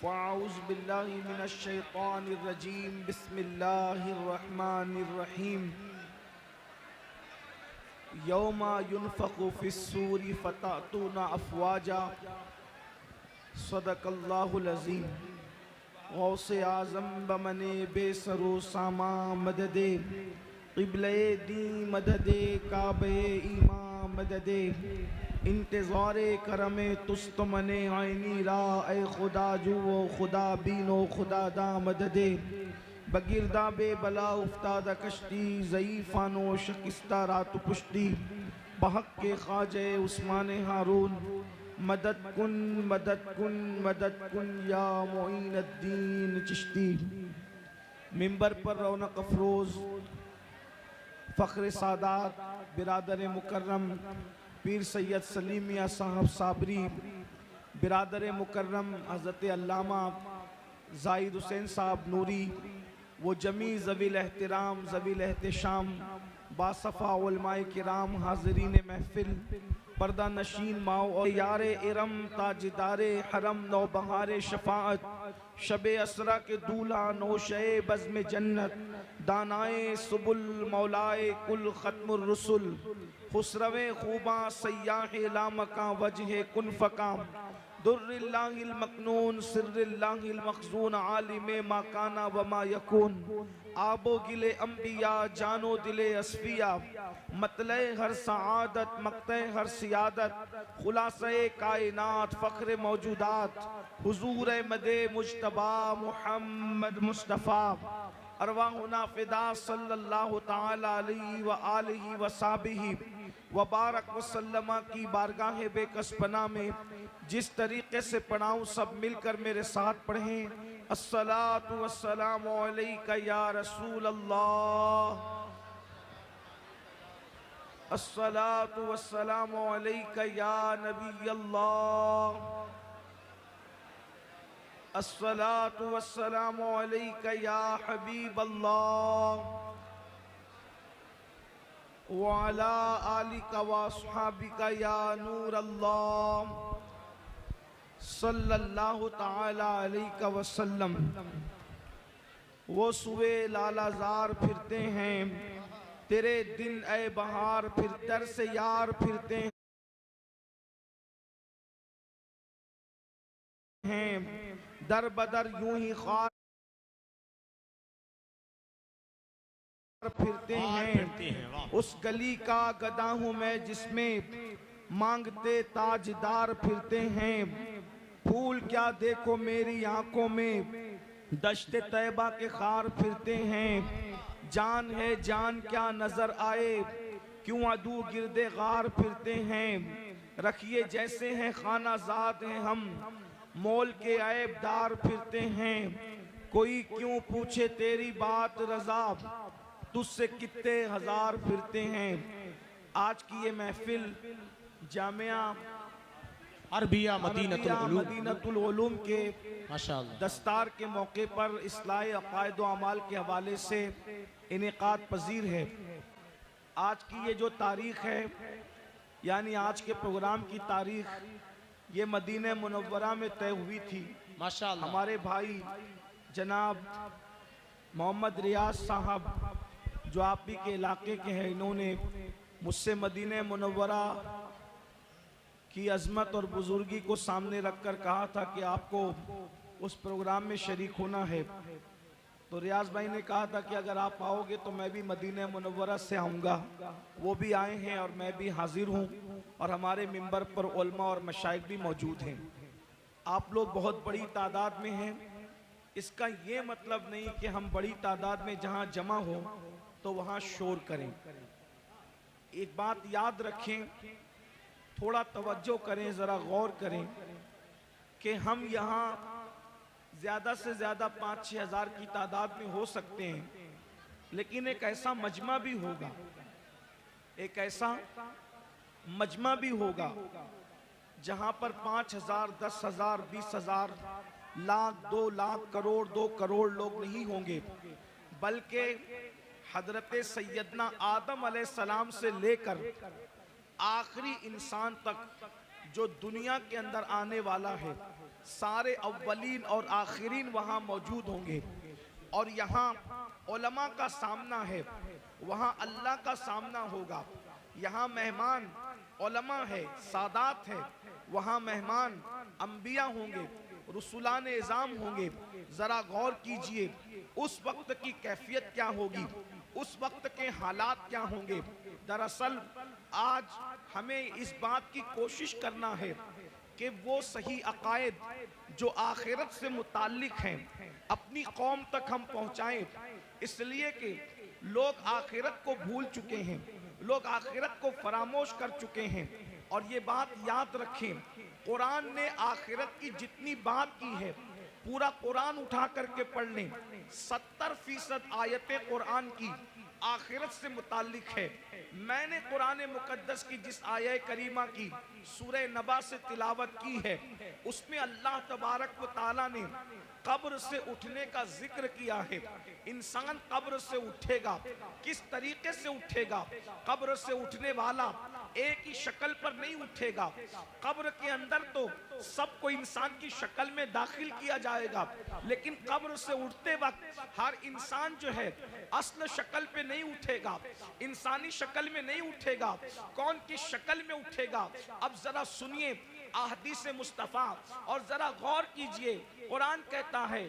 वाऊज़ु बिल्लाहि मिनश शैतानिर रजीम बिस्मिल्लाहिर रहमानिर रहीम यौमा युनफ़क़ु फ़िस्सूरी फ़तअतूना अफ़वाजा सदक़ल्लाहुल अज़ीम। गौसे आज़म बमने बेसरो सामा मददे क़िबले दी मददे काबे ईमा मददे इंतज़ारे करमे तुस्तमने आइनी रा ए खुदा जुओ खुदा बीनो खुदा दा मददे बगिरदा बे बला उफ्तादा कश्ती ज़ईफ़ानो शकिस्ता रात पुश्ती बहक के ख्वाजे उस्मान हारून मदद कुन मदद कुन मदद कुन या मोइनुद्दीन चिश्ती। मिंबर पर रौनक अफरोज़ फ़ख्र सादात बिरादर मुकर्रम पीर सैयद सलीम मियां साहब साबरी, बिरादर मुकर्रम हज़रत अल्लामा ज़ाहिद हुसैन साहब नूरी, वो जमी ज़वील एहतराम ज़वील एहतशाम बासफ़ा उलमाए किराम हाज़रीन महफ़िल पर्दा नशीन माओ और यारे इरम ताजदारे हरम नौबहारे शफ़ाअत शबे असरा के दूल्हा नौशे बज़्म जन्नत दानाए सुबुल मौलाए कुल ख़त्मुर रसूल खुसरवे खूबा सयाह लामका वजह कुन फ़काम दुर्रिल्लाहिल मकनून सिर्रिल्लाहिल मखज़ून आलिमे मा काना व मा यकून आबो गिले अम्बिया जानो दिले असफिया मतले हर सआदत मक्ते हर सियादत खुलासे कायनात फ़ख्र मौजूदात हुजूर मदे मुज्तबा मुहम्मद मुस्तफ़ा अरवाहुना फ़िदा सल्लल्लाहु ताला अलैहि व आलिहि व साहबिही व बारक वसल्लमा की बारगाह बेकस पनाह में जिस तरीके से पढ़ाऊँ सब मिलकर मेरे साथ पढ़ें। अस्सलातु वस्सलामु अलैका या रसूल अल्लाह, अस्सलातु वस्सलामु अलैका या नबी अल्लाह, अस्सलातु वस्सलामु अलैका या हबीब अल्लाह व अला आलिका व अस्हाबिका या नूर अल्लाह सल्लल्लाहु ताला अलैहि वसल्लम। वो सुबह लालाजार फिरते हैं तेरे दिन ए बहार फिर दर से यार फिरते हैं दर बदर यूं ही खार फिरते हैं उस गली का गदा हूँ मैं जिसमें मांगते ताजदार फिरते हैं। फूल क्या देखो मेरी आंखों में दश्ते तैबा के खार फिरते हैं। जान है जान क्या नजर आए क्यों अदू गिरदे गार फिरते हैं। रखिए जैसे हैं खाना जाद हैं हम मोल के ऐबदार फिरते हैं। कोई क्यों पूछे तेरी बात रजा तुझसे कितने हजार फिरते हैं। आज की ये महफिल जामिया अरबिया मदीनतुल उलूम के माशाअल्लाह दस्तार के मौके पर इस्लाह अक़ायद व अमाल के हवाले से इनेकाद पजीर है। आज की ये जो तारीख़ है यानी आज के प्रोग्राम की तारीख़ ये मदीने मुनव्वरा में तय हुई थी माशाअल्लाह। हमारे भाई जनाब मोहम्मद रियाज साहब जो आप ही के इलाके के हैं, इन्होंने मुझसे मदीने मुनव्वरा की अज़मत और बुजुर्गी को सामने रखकर कहा था कि आपको उस प्रोग्राम में शरीक होना है। तो रियाज भाई ने कहा था कि अगर आप आओगे तो मैं भी मदीने मुनव्वरा से आऊँगा। वो भी आए हैं और मैं भी हाजिर हूँ और हमारे मिंबर पर उलमा और मशाइख भी मौजूद हैं। आप लोग बहुत बड़ी तादाद में हैं। इसका ये मतलब नहीं कि हम बड़ी तादाद में जहाँ जमा हो तो वहाँ शोर करें। एक बात याद रखें, थोड़ा तवज्जो करें, ज़रा गौर करें कि हम यहाँ ज़्यादा से ज़्यादा 5-6 हज़ार की तादाद में हो सकते हैं, लेकिन एक ऐसा मजमा भी होगा, एक ऐसा मजमा भी होगा जहाँ पर 5,000, 10,000, 20,000, लाख, 2 लाख, करोड़, 2 करोड़ लोग नहीं होंगे, बल्कि हजरत सैयदना आदम अलैहिस्सलाम से लेकर आखिरी इंसान तक जो दुनिया के अंदर आने वाला है सारे अव्वलीन और आखिरीन वहाँ मौजूद होंगे। और यहाँ उलमा का सामना है, वहाँ अल्लाह का सामना होगा। यहाँ मेहमान उलमा है, सादात है, वहाँ मेहमान अंबिया होंगे, रसूलान इज़ाम होंगे। ज़रा गौर कीजिए उस वक्त की कैफियत क्या होगी, उस वक्त के हालात क्या होंगे। दरअसल आज हमें इस बात की कोशिश करना है कि वो सही अकायद जो आखिरत से मुताल्लिक हैं अपनी कौम तक हम पहुँचाएँ। इसलिए कि लोग आखिरत को भूल चुके हैं, लोग आखिरत को फरामोश कर चुके हैं। और ये बात याद रखें, कुरान ने आखिरत की जितनी बात की है, पूरा कुरान उठा करके पढ़ लें, 70% आयतें कुरान की आखिरत से मुताल्लिक है। मैंने कुरान मुकद्दस की जिस आया करीमा की सूरह नबा से तिलावत की है, उसमें अल्लाह तबारक व ताला ने कब्र से उठने का जिक्र किया है। इंसान कब्र से उठेगा, किस तरीके से उठेगा? कब्र से उठने वाला एक ही शक्ल पर नहीं उठेगा। कब्र के अंदर तो सबको इंसान की शक्ल में दाखिल किया जाएगा, लेकिन कब्र से उठते वक्त हर इंसान जो है असल शक्ल पे नहीं उठेगा, इंसानी शक्ल में नहीं उठेगा। कौन किस शक्ल में उठेगा? अब जरा सुनिए अहदीस मुस्तफ़ा और जरा गौर कीजिए। कुरान कहता है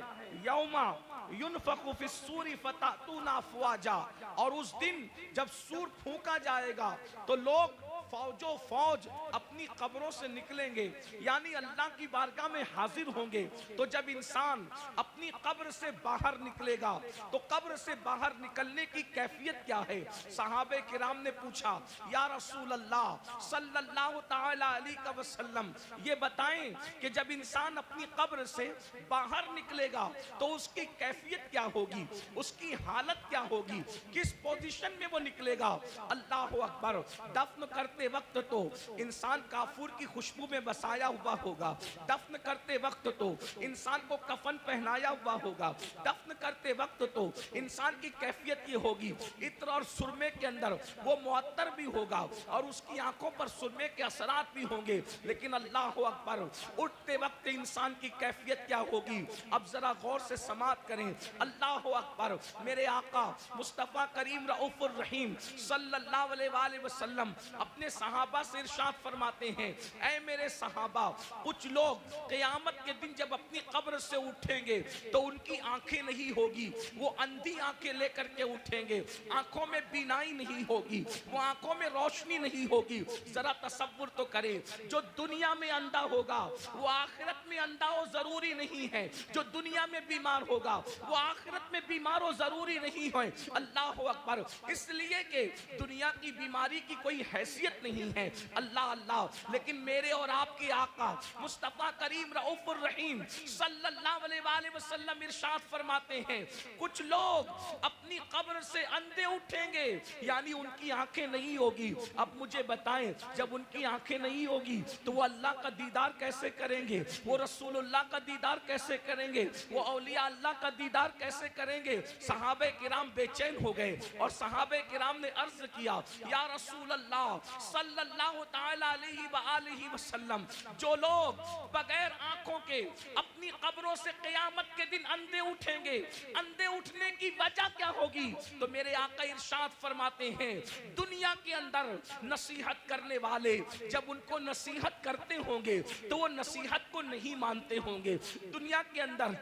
यौमा युनफखु फिस्सूरी फतातूना अफ़वाजा, और उस दिन जब सूर फूंका जाएगा तो लोग फौजो फौज अपनी कब्रों से निकलेंगे, यानी अल्लाह की बारगाह में हाजिर होंगे। तो जब इंसान अपनी कब्र से बाहर निकलेगा तो कब्र से बाहर निकलने की कैफियत क्या है? सहाबे किराम ने पूछा, या रसूल अल्लाह सल्लल्लाहु ताला अलैहि वसल्लम, ये बताएं कि जब इंसान अपनी कब्र से बाहर निकलेगा तो उसकी कैफियत क्या होगी, उसकी हालत क्या होगी, किस पोजीशन में वो निकलेगा? अल्लाह अकबर। दफन करते वक्त तो इंसान काफूर की खुशबू में बसाया हुआ होगा, दफन करते वक्त तो इंसान को कफन पहनाया हुआ होगा, दफन करते वक्त तो इंसान की कैफियत ये होगी, इत्र और सुरमे के अंदर वो मुअत्तर भी होगा और उसकी आंखों पर सुरमे के असरात भी होंगे। लेकिन अल्लाह अकबर, उठते वक्त इंसान की कैफियत क्या होगी? अब जरा गौर से समाअत करें। अल्लाह अकबर। मेरे आका मुस्तफ़ा करीम रऊफुर रहीम सल्लल्लाहु अलैहि वसल्लम अपने सहाबा से इरशाद फरमाते हैं, ऐ मेरे सहाबा, कुछ लोग क़यामत के दिन जब अपनी कब्र से उठेंगे तो उनकी आंखें नहीं होगी, वो अंधी आंखें लेकर के उठेंगे, आंखों में बीनाई नहीं होगी, वो आंखों में रोशनी नहीं होगी। जरा तसव्वुर तो करें, जो दुनिया में अंधा होगा वो आखिरत में अंधा हो जरूरी नहीं है, जो दुनिया में बीमार होगा वो आखिरत में बीमार हो जरूरी नहीं है। अल्लाह अकबर। इसलिए कि दुनिया की बीमारी की कोई हैसियत नहीं है, अल्लाह अल्लाह। लेकिन मेरे और आपके आका मुस्तफ़ा करीम रऊफुर रहीम सल्लल्लाहु अलैहि वसल्लम इरशाद फरमाते हैं, कुछ लोग अपनी कब्र से अंधे उठेंगे, यानी उनकी आंखें नहीं होगी। अब मुझे बताएं, जब उनकी आंखें नहीं होगी तो वो अल्लाह का दीदार कैसे करेंगे? वो रसूलुल्लाह का दीदार कैसे करेंगे? वो औलिया अल्लाह का दीदार कैसे करेंगे? सहाबे किराम बेचैन हो गए और सहाबे किराम ने अर्ज किया, या रसूल अल्लाह सल्लल्लाहु ताला अलैहि वसल्लम, जो लोग बगैर आंखों के अपनी कब्रों से क़यामत के दिन अंधे उठेंगे, अंधे उठने की वजह क्या होगी? तो मेरे आका इरशाद फरमाते हैं, दुनिया के अंदर नसीहत करने वाले जब उनको नसीहत करते होंगे तो वो नसीहत को नहीं मानते होंगे। दुनिया के अंदर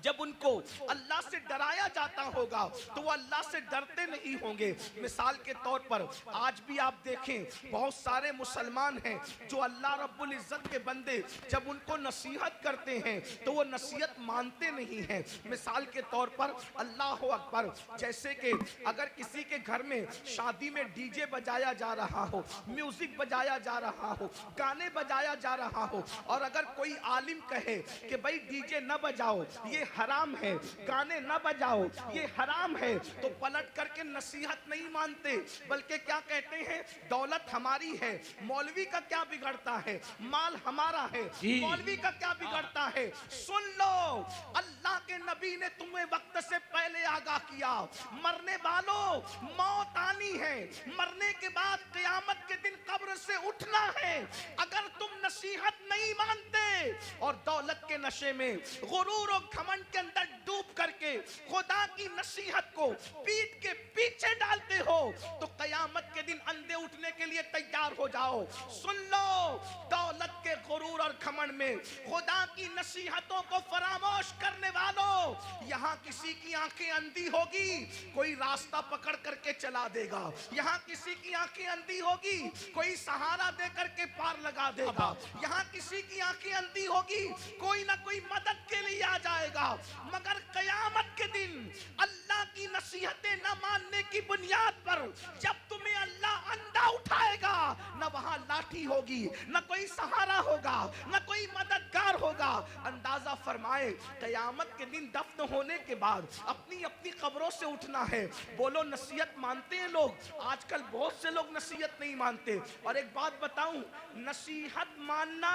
जब उनको अल्लाह से डराया जाता होगा तो वो अल्लाह से डरते नहीं होंगे। मिसाल के तौर पर आज भी आप देखें, बहुत सारे मुसलमान हैं जो अल्लाह रब्बुल इज्जत के बंदे जब उनको नसीहत करते हैं तो वो नसीहत मानते नहीं हैं। मिसाल के तौर पर अल्लाह अकबर, जैसे कि अगर किसी के घर में शादी में डीजे बजाया जा रहा हो, म्यूजिक बजाया जा रहा हो, गाने बजाया जा रहा हो, और अगर कोई आलिम कहे कि भाई डीजे न बजाओ ये हराम है, गाने न बजाओ ये हराम है, तो पलट करके नसीहत नहीं मानते, बल्कि क्या कहते हैं, दौलत हमारी है, मौलवी का क्या बिगड़ता है, माल हमारा है, मौलवी का क्या बिगड़ता है। सुन लो, अल्लाह के नबी नबी ने तुम्हें वक्त से पहले आगाह किया, मरने वालों मौत आनी है, मरने के बाद क़यामत के दिन कब्र से उठना है। अगर तुम नसीहत नहीं मानते और दौलत के नशे में, गुरूर और घमंड के अंदर डूब करके खुदा की नसीहत को पीठ के पीछे डालते हो तो क़यामत के दिन अंधे उठने के लिए तैयार हो जाओ। सुन लो, दौलत के गुरूर और घमंड में खुदा की नसीहतों को फरामोश करने वालों, यहाँ किसी की आंखें अंधी होगी, कोई रास्ता पकड़ करके चला देगा। यहाँ किसी की आंखें अंधी होगी, कोई सहारा दे करके पार लगा देगा। यहाँ किसी की आंखें अंधी होगी, कोई ना कोई मदद के लिए आ जाएगा। मगर क़यामत के दिन अल्लाह की नसीहतें न मानने की बुनियाद पर जब तुम्हें अल्लाह अंधा उठाएगा, न वहां लाठी होगी, न कोई सहारा होगा, न कोई मददगार होगा। अंदाजा फरमाए, क़यामत के दिन दफन होने के बाद अपनी अपनी कब्रों से उठना है। बोलो, नसीहत मानते हैं लोग? आजकल बहुत से लोग नसीहत नहीं मानते। और एक बात बताऊं, नसीहत मानना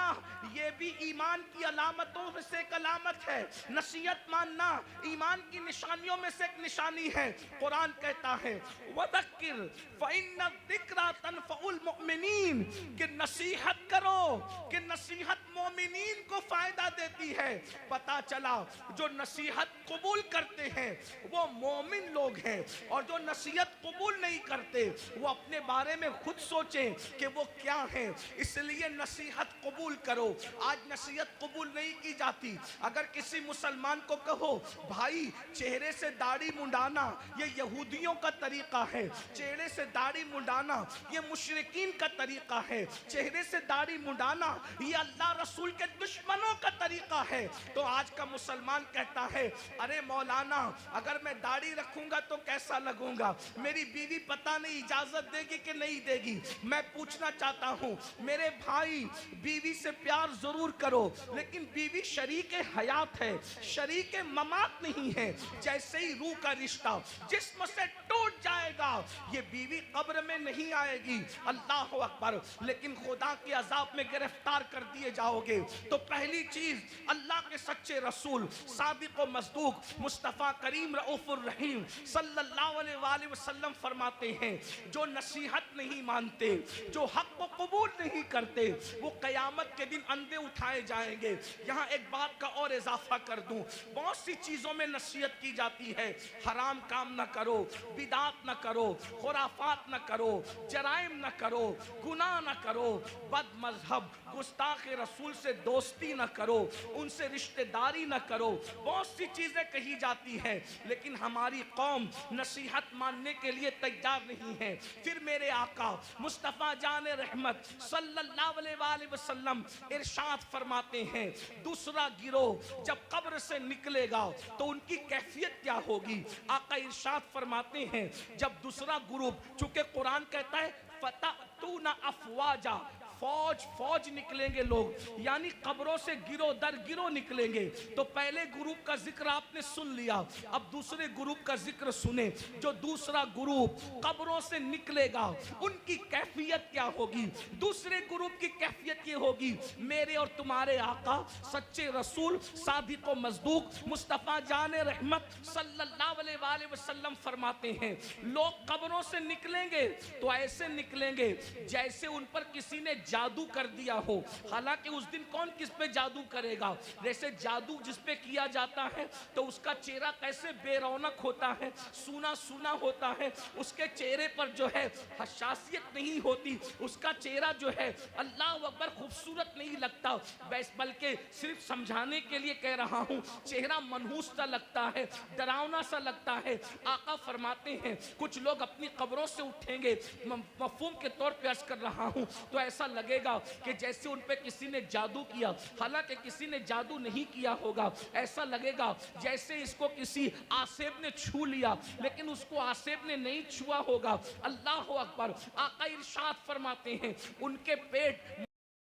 ये भी ईमान की अलामतों में से एक अलामत है। नसीहत मानना ईमान की निशानियों में से एक निशानी है। कुरान कहता है, वदक्किर फ़इन्न ज़िक्रा तनफ़उल मुमिनीन, कि नसीहत करो, कि नसीहत मोमिनीन को फायदा देती है। पता चला जो नसीहत कबूल करते हैं वो मोमिन लोग हैं, और जो नसीहत कबूल नहीं करते वो अपने बारे में खुद सोचें कि वो क्या है। इसलिए नसीहत कबूल करो। आज नसीहत कबूल नहीं की जाती। अगर किसी मुसलमान को कहो, भाई चेहरे से दाढ़ी मुंडाना ये यहूदियों का तरीका है, चेहरे से दाढ़ी मुंडाना ये मुशरिकीन का तरीका है, चेहरे से दाढ़ी मुंडाना ये अल्लाह रसूल के दुश्मनों का तरीका है, तो आज का मुसलमान कहता है, अरे मौलाना अगर मैं दाढ़ी रखूंगा तो कैसा लगूंगा, मेरी बीवी पता नहीं इजाजत देगी कि नहीं देगी। मैं पूछना चाहता हूं मेरे भाई, बीवी से प्यार जरूर करो, लेकिन बीवी शरीके हयात है, शरीके ममात नहीं है। जैसे ही रूह का रिश्ता जिस्म से टूट जाएगा, ये बीवी कब्र में नहीं आएगी। अल्लाह अकबर। लेकिन खुदा के अजाब में गिरफ्तार कर दिए जाओगे। तो पहली चीज, अल्लाह के सच्चे रसूल सादिक व मसदूक मुस्तफ़ा करीम रऊफुर रहीम सल्लल्लाहु अलैहि वसल्लम फरमाते हैं, जो नसीहत नहीं मानते, जो हक को कबूल नहीं करते, वो क़यामत के दिन अंधे उठाए जाएंगे। यहाँ एक बात का और इजाफा कर दूं, बहुत सी चीज़ों में नसीहत की जाती है। हराम काम न करो, बिदात न करो, खुराफात न करो, जराइम न करो, गुनाह न करो, बद मजहब गुस्ताख रसूल से दोस्ती न करो, उनसे रिश्तेदारी न करो। बहुत सी चीज़ें कही जाती हैं, लेकिन हमारी कौम नसीहत मानने के लिए तैयार नहीं है। फिर मेरे आका मुस्तफ़ा जान रहमत सल्लल्लाहु अलैहि वसल्लम इरशाद फरमाते हैं, दूसरा गिरोह जब कब्र से निकलेगा तो उनकी कैफियत क्या होगी। आका इरशाद फरमाते हैं, जब दूसरा ग्रुप, चूंकि कुरान कहता है फतअतूना अफवाजा, फौज फौज निकलेंगे लोग, यानी कब्रों से गिरो दर गिरो निकलेंगे। तो पहले ग्रुप का जिक्र आपने सुन लिया, अब दूसरे ग्रुप का जिक्र सुने। जो दूसरा ग्रुप कब्रों से निकलेगा उनकी कैफियत क्या होगी। दूसरे ग्रुप की कैफियत ये होगी, मेरे और तुम्हारे आका सच्चे रसूल सादिक व मसदूक मुस्तफ़ा जान रहमत सल्लल्लाहु अलैहि वसल्लम फरमाते हैं, लोग कब्रों से निकलेंगे तो ऐसे निकलेंगे जैसे उन पर किसी ने जादू कर दिया हो। हालांकि उस दिन कौन किस पे जादू करेगा। जैसे जादू जिस पे किया जाता है तो उसका चेहरा कैसे बेरौनक होता है, सूना सूना होता है, उसके चेहरे पर जो है हसासियत नहीं होती, उसका चेहरा जो है अल्लाह अकबर खूबसूरत नहीं लगता। बल्कि सिर्फ समझाने के लिए कह रहा हूँ, चेहरा मनहूस सा लगता है, डरावना सा लगता है। आका फरमाते हैं कुछ लोग अपनी कब्रों से उठेंगे, मफहूम के तौर पे अर्ज कर रहा हूँ, तो ऐसा लगेगा कि जैसे उन पे किसी ने जादू किया, हालांकि किसी ने जादू नहीं किया होगा। ऐसा लगेगा जैसे इसको किसी आसेब ने छू लिया, लेकिन उसको आसेब ने नहीं छुआ होगा। अल्लाह अकबर। आका इरशाद फरमाते हैं, उनके पेट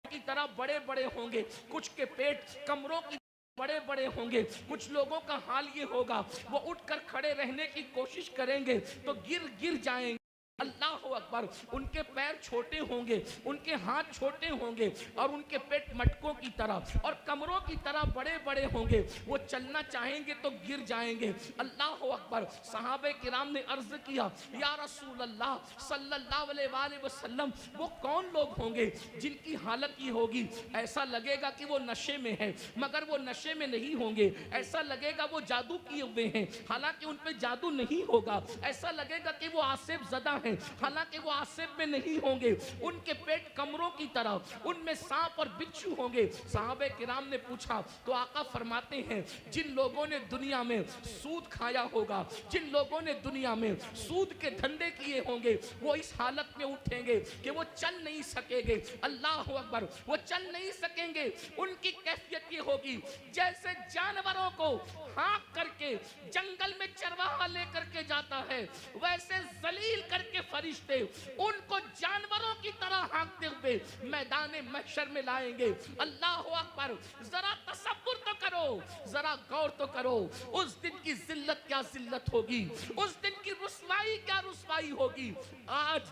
की तरह बड़े बड़े होंगे, कुछ के पेट कमरों की बड़े बड़े होंगे। कुछ लोगों का हाल ये होगा, वो उठकर खड़े रहने की कोशिश करेंगे तो गिर गिर जाएंगे। अल्लाह अकबर, उनके पैर छोटे होंगे, उनके हाथ छोटे होंगे और उनके पेट मटकों की तरह और कमरों की तरह बड़े बड़े होंगे। वो चलना चाहेंगे तो गिर जाएंगे। अल्लाह अकबर। सहाबे किराम ने अर्ज किया, या रसूल अल्लाह सल्लल्लाहु अलैहि वसल्लम, वो कौन लोग होंगे जिनकी हालत ये होगी, ऐसा लगेगा कि वो नशे में है मगर वो नशे में नहीं होंगे, ऐसा लगेगा वो जादू किए हुए हैं हालांकि उन पे जादू नहीं होगा, ऐसा लगेगा कि वो आसिफ ज़दा हैं हालांकि वो आसिफ में नहीं होंगे, उनके पेट कमरों की तरह, उनमें सांप और बिच्छू होंगे। सहाबे किराम ने पूछा तो आका फरमाते हैं, जिन लोगों ने दुनिया में सूद खाया होगा, जिन लोगों ने दुनिया में सूद के धंधे किए होंगे, वो इस हालत में उठेंगे कि वो चल नहीं सकेंगे। अल्लाह अकबर। वो चल नहीं सकेंगे। उनकी कैफियत ये होगी जैसे जानवरों को हाँक करके जंगल में चरवाहा लेकर के जाता है, वैसे जलील करके फरिश्ते उनको जानवरों की तरह हाँकते हुए मैदान महशर में लाएंगे। अल्लाह अकबर। जरा तसव्वुर तो करो, जरा गौर तो करो, उस दिन की जिल्लत क्या जिल्लत होगी, उस दिन की रुसवाई क्या रुसवाई होगी। आज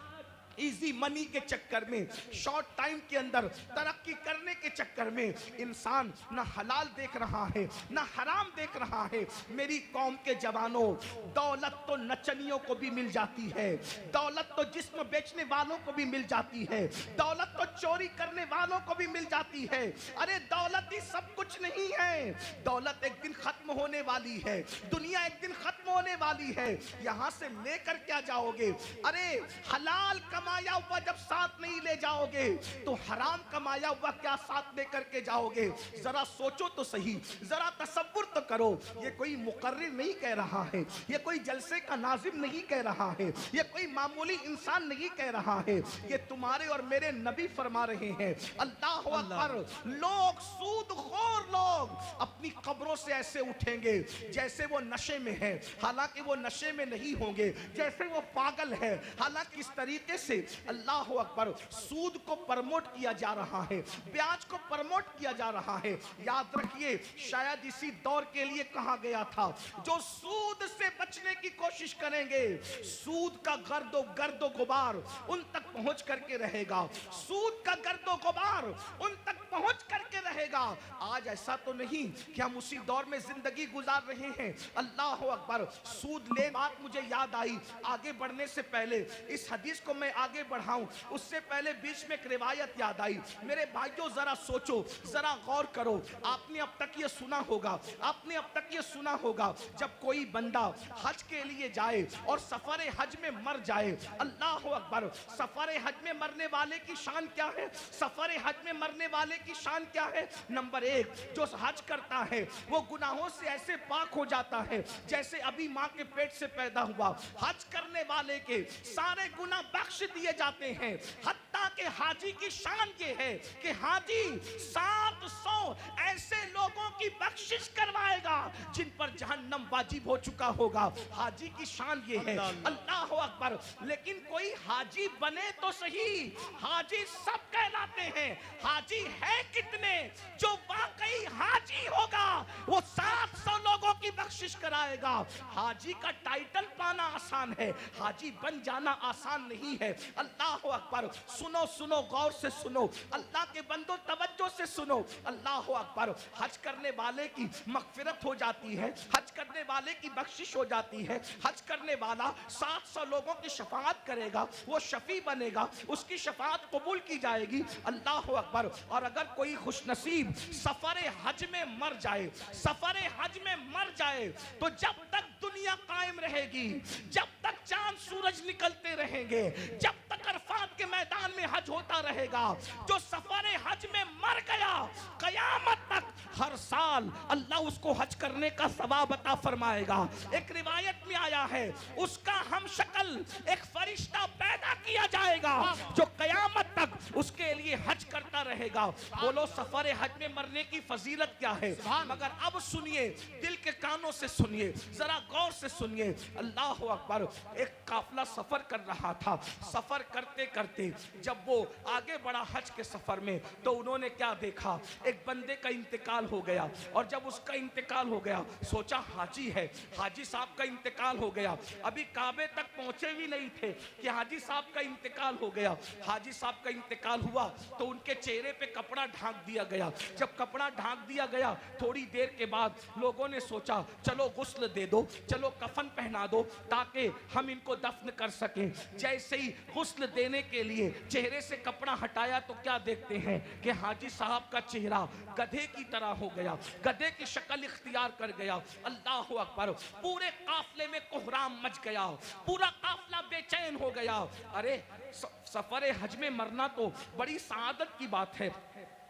इजी मनी के चक्कर में, शॉर्ट टाइम के अंदर तरक्की करने के चक्कर में इंसान ना हलाल देख रहा है ना हराम देख रहा है। मेरी कौम के जवानों, दौलत तो नचनियों को भी मिल जाती है, दौलत तो जिस्म बेचने वालों को भी मिल जाती है, दौलत तो चोरी करने वालों को भी मिल जाती है। अरे दौलत ही सब कुछ नहीं है, दौलत एक दिन खत्म होने वाली है, दुनिया एक दिन खत्म होने वाली है। यहां से लेकर क्या जाओगे? अरे हलाल कमाया हुआ जब साथ नहीं ले जाओगे तो हराम कमाया हुआ क्या साथ लेकर के जाओगे? जरा सोचो तो सही, जरा तसव्वुर तो करो। ये कोई मुकर्रिर नहीं कह रहा है, ये कोई जलसे का नाजिम नहीं कह रहा है, ये कोई मामूली इंसान नहीं कह रहा है, ये तुम्हारे और मेरे नबी फरमा रहे हैं। अल्लाह अकबर। लोग, सूदखोर लोग अपनी कब्रों से ऐसे उठेंगे जैसे वो नशे में है हालांकि वो नशे में नहीं होंगे, जैसे वो पागल है हालांकि इस तरीके से अल्लाह अकबर सूद को प्रमोट किया जा रहा है, ब्याज को प्रमोट किया जा रहा है। याद रखिए, शायद इसी दौर के लिए कहा गया था, जो सूद से बचने की कोशिश करेंगे सूद का गर्दो गुबार उन तक पहुंच करके रहेगा, सूद का गर्दो गुबार उन तक पहुंच करके रहेगा। आज ऐसा तो नहीं कि हम उसी दौर में जिंदगी गुजार रहे हैं। अल्लाह अकबर। सूद ले बात मुझे याद आई, आगे बढ़ने से पहले इस हदीस को मैं आगे बढ़ाऊं उससे पहले बीच में एक रिवायत याद आई। मेरे भाइयों जरा सोचो, जरा गौर करो। आपने अब तक ये सुना होगा, आपने अब तक ये सुना होगा, जब कोई बंदा हज के लिए जाए और सफर हज में मर जाए, अल्लाह अकबर, सफर हज में मरने वाले की शान क्या है? सफर हज में मरने वाले की शान क्या है? नंबर एक, जो हज करता है वो गुनाहों से ऐसे पाक हो जाता है जैसे अभी माँ के पेट से पैदा हुआ। हज करने वाले के सारे गुनाह बख्श दिए जाते हैं। हत्ता के हाजी की शान ये है कि हाजी 700 ऐसे लोगों की बख्शिश करवाएगा जिन पर जहन्नम वाजिब हो चुका होगा। हाजी की शान ये है। अल्लाह अकबर। लेकिन कोई हाजी बने तो सही, हाजी सब कहलाते हैं, हाजी है कितने? जो वाकई हाजी होगा वो 700 लोगों की बख्शिश कराएगा। हाजी का टाइटल पाना आसान है, हाजी बन जाना आसान नहीं है। अल्लाह अकबर। सुनो सुनो, गौर से सुनो, अल्लाह के बंदो तवज्जो से सुनो। अल्लाह अकबर। हज करने वाले की मगफिरत हो जाती है, हज करने वाले की बख्शिश हो जाती है। हज करने वाला 700 लोगों की शफाअत करेगा, वो शफी बनेगा, उसकी शफाअत कबूल की जाएगी। अल्लाह अकबर। और अगर कोई खुशनसीब सफर हज में मर जाए, सफर हज में मर जाए, तो जब तक दुनिया कायम रहेगी, जब तक चांद सूरज निकलते रहेंगे, जब तक अरफात के मैदान में हज होता रहेगा, जो सफर हज में मर गया, कयामत तक हर साल अल्लाह उसको हज करने का सवाब अता फरमाएगा। एक रिवायत में आया है, उसका हम शक्ल एक फरिश्ता पैदा किया जाएगा जो कयामत तक उसके लिए हज करता रहेगा। बोलो सफर हज में मरने की फजीलत क्या है? मगर अब सुनिए, दिल के कानों से सुनिए, जरा गौर से सुनिए। अल्लाह अकबर। एक काफिला सफर कर रहा था, सफर करते करते करते जब वो आगे बढ़ा हज के सफर में, तो उन्होंने क्या देखा, एक बंदे का इंतकाल हो गया। और जब उसका इंतकाल हो गया, सोचा हाजी है, हाजी साहब का इंतकाल हो गया। अभी काबे तक पहुंचे भी नहीं थे कि हाजी साहब का इंतकाल हो गया। हाजी साहब का इंतकाल हुआ तो उनके चेहरे पे कपड़ा ढांक दिया गया। जब कपड़ा ढांक दिया गया, थोड़ी देर के बाद लोगों ने सोचा चलो गुस्ल दे दो, चलो कफन पहना दो ताकि हम इनको दफन कर सकें। जैसे ही गुस्ल देने के लिए चेहरे से कपड़ा हटाया तो क्या देखते हैं कि हाजी साहब का चेहरा गधे की तरह हो गया, गधे की शक्ल इख्तियार कर गया। अल्लाह अकबर। पूरे काफले में कोहराम मच गया, पूरा काफला बेचैन हो गया। अरे सफर हज में मरना तो बड़ी सआदत की बात है,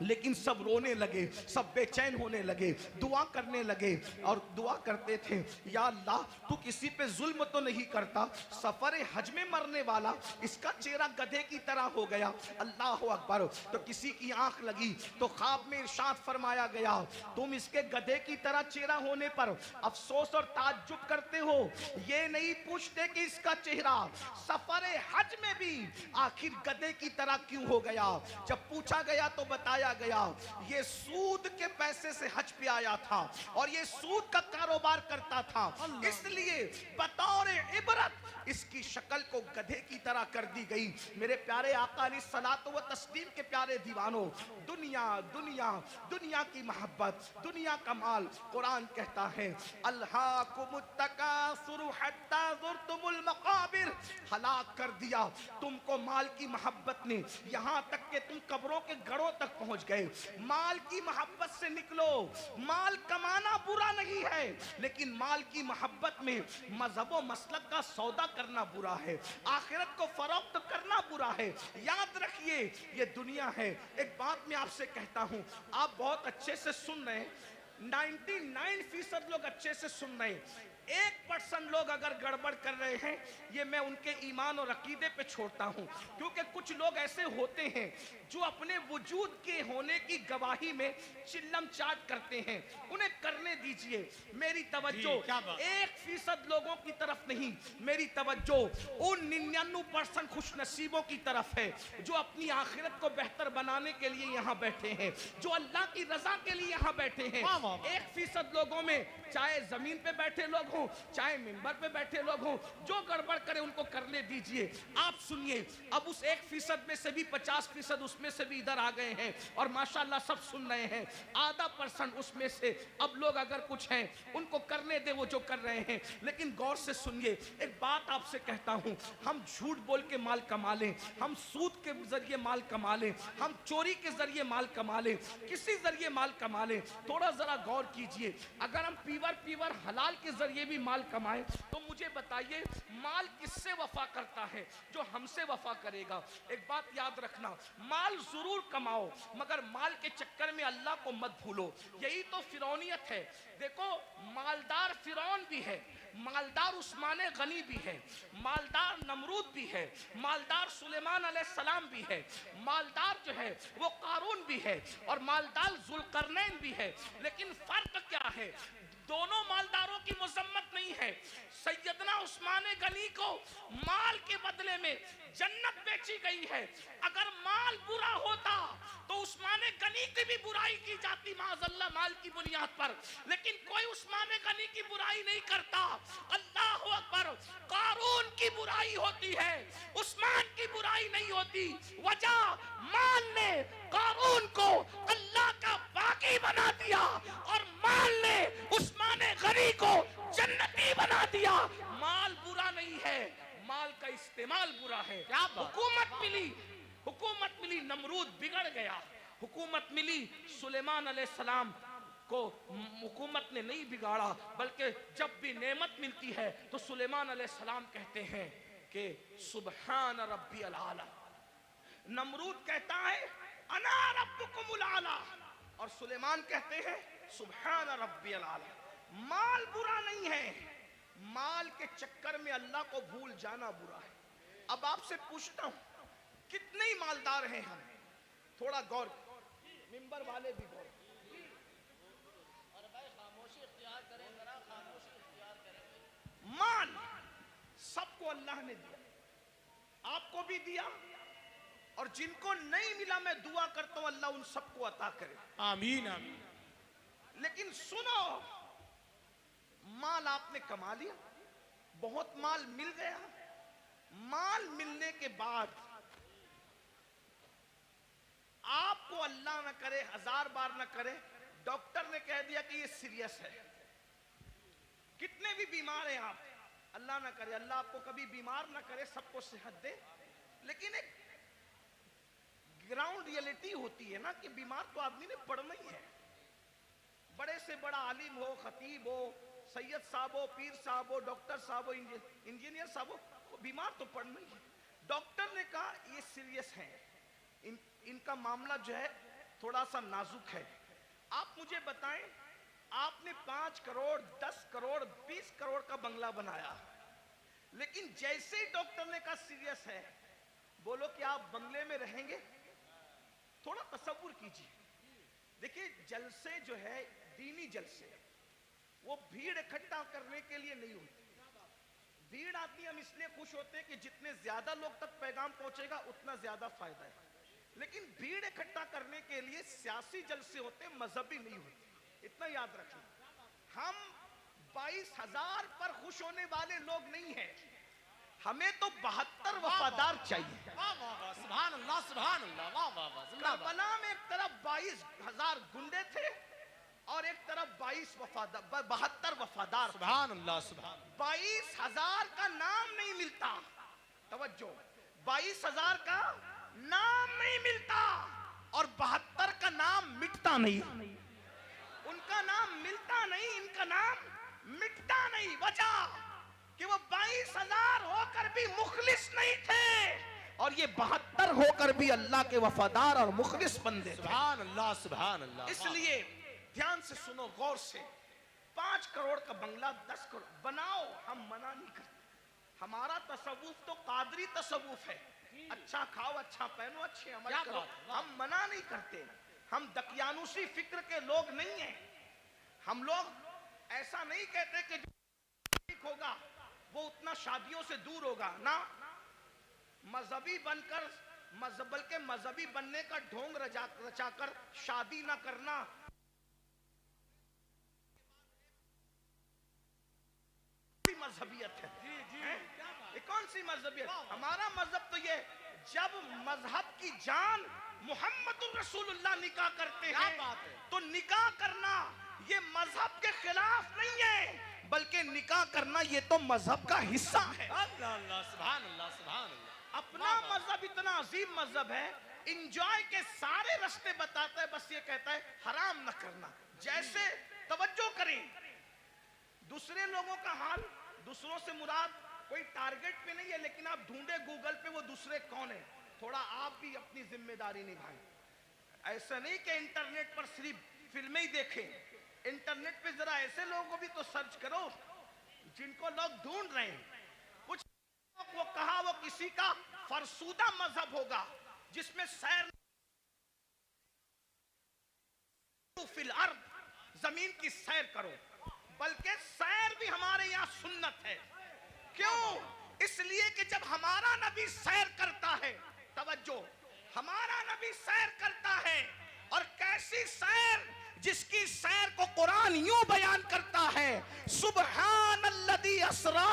लेकिन सब रोने लगे, सब बेचैन होने लगे, दुआ करने लगे और दुआ करते थे, या अल्लाह तू किसी पे जुल्म तो नहीं करता, सफर हज में मरने वाला इसका चेहरा गधे की तरह हो गया। अल्लाह अकबर। तो किसी की आंख लगी तो ख्वाब में इरशाद फरमाया गया, तुम इसके गधे की तरह चेहरा होने पर अफसोस और ताज्जुब करते हो, ये नहीं पूछते कि इसका चेहरा सफर हज में भी आखिर गधे की तरह क्यों हो गया। जब पूछा गया तो बताया गया, ये सूद के पैसे से हज पे आया था और ये सूद का कारोबार करता था, इसलिए बतौर इबरत इसकी शक्ल को गधे की तरह कर दी गई। मेरे प्यारे आका अलैहिस्सलातु व तस्लीम के प्यारे दीवानों, दुनिया दुनिया दुनिया की मोहब्बत, दुनिया का माल, कुरान कहता है अल्हाकुमुत तकासुर हत्ता ज़ुरतुमुल मक़ाबिर, हलाक कर दिया तुमको माल की मोहब्बत ने, यहाँ तक कि तुम कब्रों के गढ़ों तक पहुंच गए। माल की मोहब्बत से निकलो। माल कमाना बुरा नहीं है, लेकिन माल की मोहब्बत में मजहब व मसलक का सौदा करना बुरा है, आखिरत को फरोख्त करना बुरा है। याद रखिए ये दुनिया है। एक बात मैं आपसे कहता हूं, आप बहुत अच्छे से सुन रहे हैं, 99% लोग अच्छे से सुन रहे हैं, 1% लोग अगर गड़बड़ कर रहे हैं, ये मैं उनके ईमान और अकीदे पे छोड़ता हूं, क्योंकि कुछ लोग ऐसे होते हैं जो अपने वजूद के होने की गवाही में चिल्लम चाट करते हैं, उन्हें करने दीजिए। मेरी तवज्जो 1% लोगों की तरफ नहीं, मेरी तवज्जो उन 99% खुशनसीबों की तरफ है जो अपनी आखिरत को बेहतर बनाने के लिए यहाँ बैठे हैं, जो अल्लाह की रजा के लिए यहाँ बैठे हैं। 1% लोगों में, चाहे जमीन पे बैठे लोग हों, चाहे मिंबर पे बैठे लोग हों, जो गड़बड़ करे उनको करने दीजिए। आप सुनिए, अब उस 1% में से भी 50% उसमें से भी इधर आ गए हैं और माशाल्लाह सब सुन रहे हैं। आधा % उसमें से अब लोग अगर कुछ हैं उनको करने दे वो जो कर रहे हैं, लेकिन गौर से सुनिए। एक बात आपसे कहता हूं, हम झूठ बोल के माल कमा लें, हम सूद के जरिए माल कमा लें, हम चोरी के जरिए माल कमा लें, किसी जरिए माल कमा लें, थोड़ा जरा गौर कीजिए। अगर हम पीवर हलाल के जरिए भी माल कमाएं तो मुझे बताइए माल किससे वफा करता है? जो हमसे वफा करेगा। एक बात याद रखना, माल जरूर कमाओ मगर माल के चक्कर में अल्लाह को मत भूलो। यही तो फिरौनियत है। देखो, मालदार फिरौन भी है, मालदार उस्माने गनी भी है, मालदार नमरूद भी है, मालदार सुलेमान अलैहिस्सलाम भी है, मालदार जो है वो कारून भी है और मालदार जुल्करनैन भी है। लेकिन फर्क क्या है? दोनों मालदारों की मुजम्मत नहीं है। सैयदना उस्माने गनी को माल के बदले में जन्नत बेची गई है। अगर माल बुरा होता तो उस्माने गनी की भी बुराई की जाती माज़अल्लाह माल की बुनियाद पर, लेकिन कोई उस्माने गनी की बुराई नहीं करता। अल्लाह अकबर। कारून की बुराई होती है, उस्मान की बुराई नहीं होती। वजह, माल ने कारून को अल्लाह का बाकी बना दिया और माल ने उस्माने गनी को जन्नती बना दिया। माल बुरा नहीं है, माल का इस्तेमाल बुरा है। क्या हुकूमत मिली, नमरूद बिगड़ गया। हुकूमत मिली, सुलेमान अलैहिस्सलाम को हुकूमत ने नहीं बिगाड़ा, बल्कि जब भी नेमत मिलती है तो सुलेमान अलैहिस्सलाम कहते हैं कि सुबहान रब्बियल आला। नमरूद कहता है अना रब्बुकुमुल आला और सुलेमान कहते हैं सुबहान रब्बियल आला। माल बुरा नहीं है, माल के चक्कर में अल्लाह को भूल जाना बुरा है। अब आपसे पूछता हूं, कितने ही मालदार हैं हम? थोड़ा गौर, मिंबर वाले भी गौर। माल सबको अल्लाह ने दिया, आपको भी दिया, और जिनको नहीं मिला मैं दुआ करता हूं अल्लाह उन सबको अता करे। आमीन आमीन। लेकिन सुनो, माल आपने कमा लिया, बहुत माल मिल गया, माल मिलने के बाद आपको अल्लाह न करे, 1000 बार न करे, डॉक्टर ने कह दिया कि ये सीरियस है। कितने भी बीमार हैं आप, अल्लाह ना करे, अल्लाह आपको कभी बीमार ना करे, सबको सेहत दे, लेकिन एक ग्राउंड रियलिटी होती है ना कि बीमार तो आदमी ने पड़ना ही है। बड़े से बड़ा आलिम हो, खतीब हो, सैयद साहब हो, पीर साहब हो, डॉक्टर साहब हो, इंजीनियर साहब हो, बीमार तो पड़ना ही है। डॉक्टर ने कहा ये सीरियस है, इनका मामला जो है थोड़ा सा नाजुक है। आप मुझे बताएं, आपने 5 करोड़, 10 करोड़, 20 करोड़ का बंगला बनाया, लेकिन जैसे ही डॉक्टर ने कहा सीरियस है, बोलो कि आप बंगले में रहेंगे? थोड़ा तसव्वुर कीजिए। देखिए, जलसे जो है दीनी जलसे, वो भीड़ इकट्ठा करने के लिए नहीं होती। भीड़ आती हम इसलिए खुश होते हैं कि जितने ज्यादा लोग तक पैगाम पहुंचेगा उतना ज्यादा फायदा है, लेकिन भीड़ इकट्ठा करने के लिए सियासी जलसे होते, मजहबी नहीं होते, इतना याद रखना। हम 22,000 पर खुश होने वाले लोग नहीं हैं, हमें तो 72 वफादार चाहिए। वाह वाह वाह, सुभान अल्लाह सुभान अल्लाह, वाह वाह वाह। करबला में एक तरफ 22,000 गुंडे थे और एक तरफ 72 वफादार। सुभान अल्लाह सुभान। 22,000 का नाम नहीं मिलता, तवज्जो, 22,000 का नाम नहीं मिलता और 72 का नाम मिटता नहीं। उनका नाम मिलता नहीं, इनका नाम मिटता नहीं। वजह कि वो 22,000 होकर भी मुखलिस नहीं थे और ये 72 होकर भी अल्लाह के वफादार और मुखलिस बंदे। सुभान अल्लाह सुभान अल्लाह। इसलिए ध्यान से सुनो, गौर से, 5 करोड़ का बंगला 10 करोड़ बनाओ, हम मना नहीं करते। हमारा तसव्वुफ तो कादरी तसव्वुफ है, अच्छा खाओ, अच्छा पहनो, अच्छे अमल करो, हम मना नहीं करते। हम दकियानुसी फिक्र के लोग नहीं हैं। हम लोग ऐसा नहीं कहते कि जो ठीक होगा वो उतना शादियों से दूर होगा ना। मजहबी बनकर, बल्कि मजहबी बनने का ढोंग रचाकर शादी ना करना मजहबियत है। ये कौन सी मजहबियत? हमारा मजहब तो ये, जब मजहब की जान मोहम्मदुर रसूलुल्लाह निकाह करते हैं तो निकाह करना ये मजहब के खिलाफ नहीं है, बल्कि निकाह करना ये तो मजहब का हिस्सा है। अल्लाह अल्लाह सुभान अल्लाह सुभान अल्लाह। अपना मजहब इतना अजीम मजहब है, इंजॉय के सारे रास्ते बताता है, बस ये कहता है हराम न करना। जैसे तवज्जो करें, दूसरे लोगों का हाल, दूसरों से मुराद कोई टारगेट पे नहीं है, लेकिन आप ढूंढे गूगल पे वो दूसरे कौन है, थोड़ा आप भी अपनी जिम्मेदारी निभाएं। ऐसा नहीं कि इंटरनेट पर सिर्फ फिल्में ही देखें, इंटरनेट पे जरा ऐसे लोगों को भी तो सर्च करो जिनको लोग ढूंढ रहे हैं। कुछ वो कहा वो किसी का फरसूदा मजहब होगा जिसमें सैर फिल अर्द, जमीन की सैर करो, बल्कि सैर भी हमारे यहाँ सुन्नत है। क्यों? इसलिए कि जब हमारा नबी सैर करता है, तवज्जो, हमारा नबी सैर करता है, और कैसी सैर, जिसकी सैर को कुरान यूं बयान करता है, सुब्हानल्लज़ी अस्रा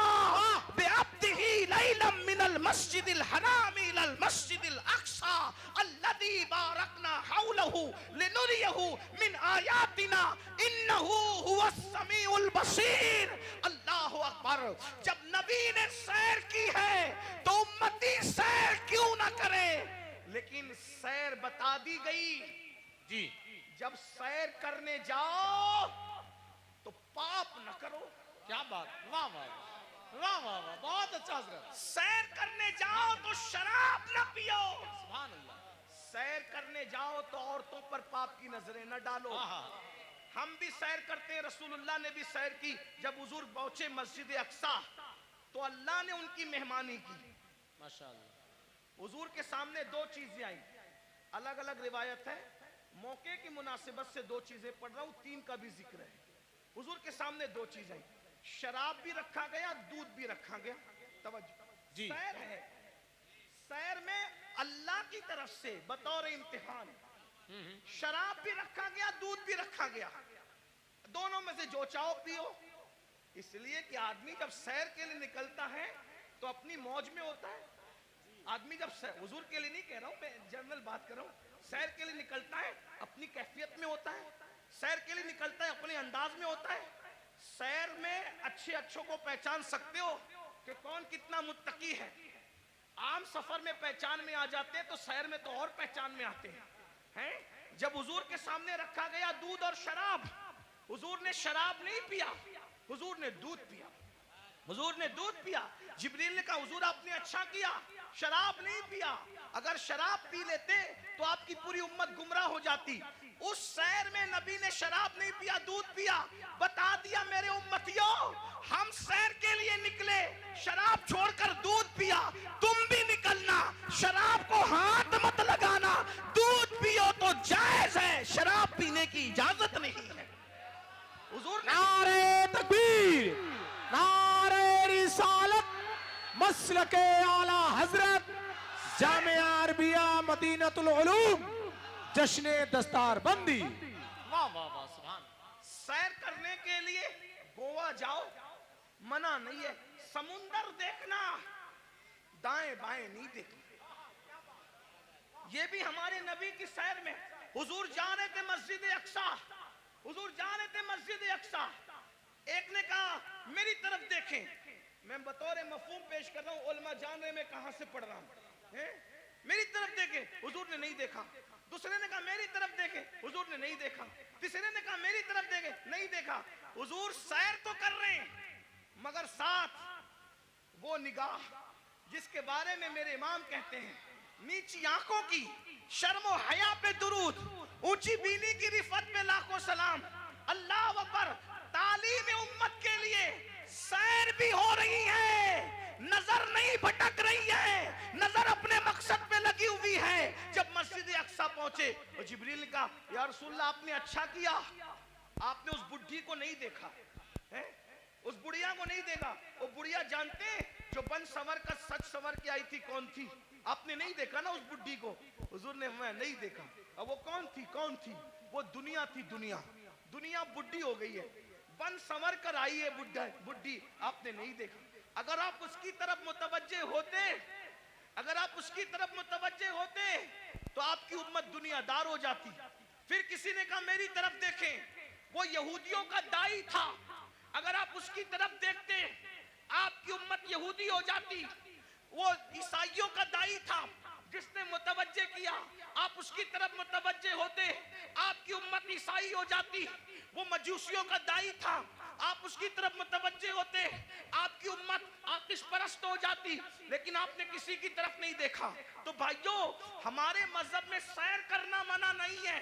बिअब्दिही लैलन मिनल मस्जिदिल हराम इलल मस्जिदिल अक्सा अल्लज़ी बारकना हौलहू लिनुरियहू मिन आयातिना इन्नहू हुवस समीउल बसीर। अल्लाहु अकबर। जब नबी ने सैर की है तो उम्मती सैर क्यों ना करे? लेकिन सैर बता दी गई जी। जब सैर करने जाओ तो पाप न करो। क्या बात, वाह वाह वाह वाह वाह, बहुत अच्छा हज़रत। सैर करने जाओ तो शराब न पियो। सुभान अल्लाह। सैर करने जाओ तो औरतों पर पाप की नजरें न डालो। हम भी सैर करते हैं, रसूलुल्लाह ने भी सैर की। जब हुजूर पहुंचे मस्जिद अक्सा तो अल्लाह ने उनकी मेहमानी की, माशाअल्लाह। हुजूर के सामने 2 चीजें आई, अलग अलग रिवायत है, मौके की मुनासिबत से 2 चीजें पढ़ रहा हूं, 3 का भी जिक्र है। हुजूर के सामने 2 चीजें आई, शराब भी रखा गया, दूध भी रखा गया। तवज्जो जी। सैर है, सैर में अल्लाह की तरफ से बतौर इम्तिहान शराब भी रखा गया, दूध भी रखा गया। दोनों में से जो चाहो पियो। इसलिए कि आदमी जब सैर के लिए निकलता है तो अपनी मौज में होता है। आदमी जब हुजूर के लिए नहीं कह रहा हूं, मैं जनरल बात कर रहा हूं, सैर के लिए निकलता है अपनी कैफियत में होता है, सैर के लिए निकलता है अपने अंदाज में होता है। सैर में अच्छे अच्छों को पहचान सकते हो कि कौन कितना मुत्तकी है। आम सफर में पहचान में आ जाते हैं तो सैर में तो और पहचान में आते हैं। जब हुजूर के सामने रखा गया दूध और शराब, हुजूर ने शराब नहीं पिया, हुजूर ने दूध पिया। हुजूर ने दूध पिया। जिब्रील ने कहा हुजूर आपने अच्छा किया, शराब नहीं पिया। अगर शराब पी लेते तो आपकी पूरी उम्मत गुमराह हो जाती। उस सैर में नबी ने शराब नहीं पिया, दूध पिया। बता दिया मेरे उम्मतियों, हम सैर के लिए निकले, शराब छोड़कर दूध पिया। तुम भी निकलना, शराब को हाथ मत लगाना, दूध पियो तो जायज है, शराब पीने की इजाजत नहीं है। हुजूर ने नारे तकबीर, नारे रिसालत, मसलके आला हजरत, जामिया अरबिया मदीनतुल उलूम, जश्ने दस्तार बंदी। वाह वाह वाह, सुभान। सैर करने के लिए गोवा जाओ, मना नहीं है। समुंदर देखना, दाएं बाएं नहीं देखना। ये भी हमारे नबी की सैर में हुजूर जा रहे थे मस्जिद अक्सा, हुजूर जा रहे थे मस्जिद अक्सा। एक ने कहा मेरी तरफ देखें, मैं बतौर मफहूम पेश कर रहा हूं, उलमा जान रहे मैं कहां से पढ़ रहा हूं। मेरी तरफ देखें, हुजूर ने नहीं देखा। दूसरे ने कहा मेरी तरफ देखें, हुजूर ने नहीं देखा। तीसरे ने कहा मेरी तरफ देखें, नहीं देखा। हुजूर सैर तो कर रहे हैं मगर साथ वो निगाह जिसके बारे में मेरे इमाम कहते हैं, नीची आंखों की शर्म और हया पे दुरूद, ऊंची बीनी की रिफत पे लाखों सलाम। अल्लाह अकबर। तालीम उम्मत के लिए सैर भी हो रही है, नजर नहीं भटक रही है, नजर अपने मकसद पे लगी हुई है। जब मस्जिद अक्सा पहुंचे तो जिब्रील ने कहा या रसूलल्लाह आपने अच्छा किया, आपने उस बुढ़ी को नहीं देखा है, उस बुढ़िया को नहीं देखा। वो बुढ़िया जानते हैं जो बन सवर का सच सवर के आई थी कौन थी? आपने नहीं देखा ना उस बुढ़ी को? हुजूर ने मैं नहीं देखा। अब वो कौन थी? कौन थी? वो दुनिया थी। दुनिया दुनिया बुढ़ी हो गई है, बन संवर कर आई है बुढ़ी, आपने नहीं देखा। अगर आप उसकी तरफ मुतवज्जे होते, अगर आप उसकी तरफ मुतवज्जे होते तो आपकी उम्मत दुनियादार हो जाती। फिर किसी ने कहा मेरी तरफ देखें, वो यहूदियों का दाई था, अगर आप उसकी तरफ देखते आपकी उम्मत यहूदी हो जाती। वो ईसाइयों का दाई था, जिसने मुतवज्जे किया, आप उसकी तरफ मुतवज्जे होते आपकी उम्मत ईसाई हो जाती। वो मजूसियों का दाई था, आप उसकी तरफ मुतवज्जे होते आपकी उम्मत आतिश परस्त हो जाती। लेकिन आपने किसी की तरफ नहीं देखा। तो भाइयों, हमारे मजहब में सैर करना मना नहीं है,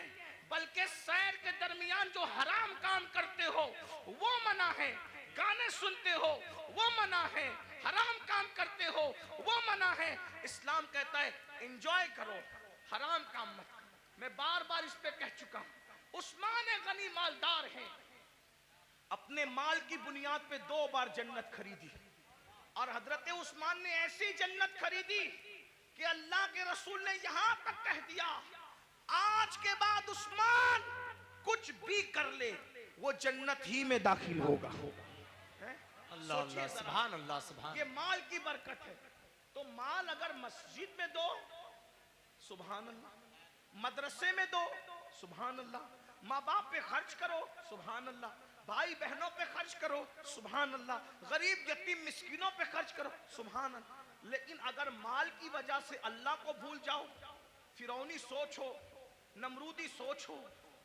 बल्कि सैर के दरमियान जो हराम काम करते हो वो मना है। गाने सुनते हो वो मना है, हराम काम करते हो वो मना है। इस्लाम कहता है एंजॉय करो, हराम काम मत करो। मैं बार बार इस पे कह चुका हूं। उस्मान गनी मालदार हैं, अपने माल की बुनियाद पे 2 बार जन्नत खरीदी, और हजरत उस्मान ने ऐसी जन्नत खरीदी कि अल्लाह के रसूल ने यहां तक कह दिया आज के बाद उस्मान कुछ भी कर ले वो जन्नत ही में दाखिल होगा। अल्लाह अल्लाह, सुभान अल्लाह, सुभान। ये माल की बरकत है। तो माल अगर मस्जिद में दो सुभान अल्लाह, मदरसे में दो सुभान अल्लाह, माँ बाप पे खर्च करो सुभान अल्लाह, भाई बहनों पे खर्च करो सुभान अल्लाह, गरीब यतीम मिस्किनों पे खर्च करो सुभान अल्लाह। लेकिन अगर माल की वजह से अल्लाह को भूल जाओ, फिरौनी सोच हो, नमरूदी सोच हो,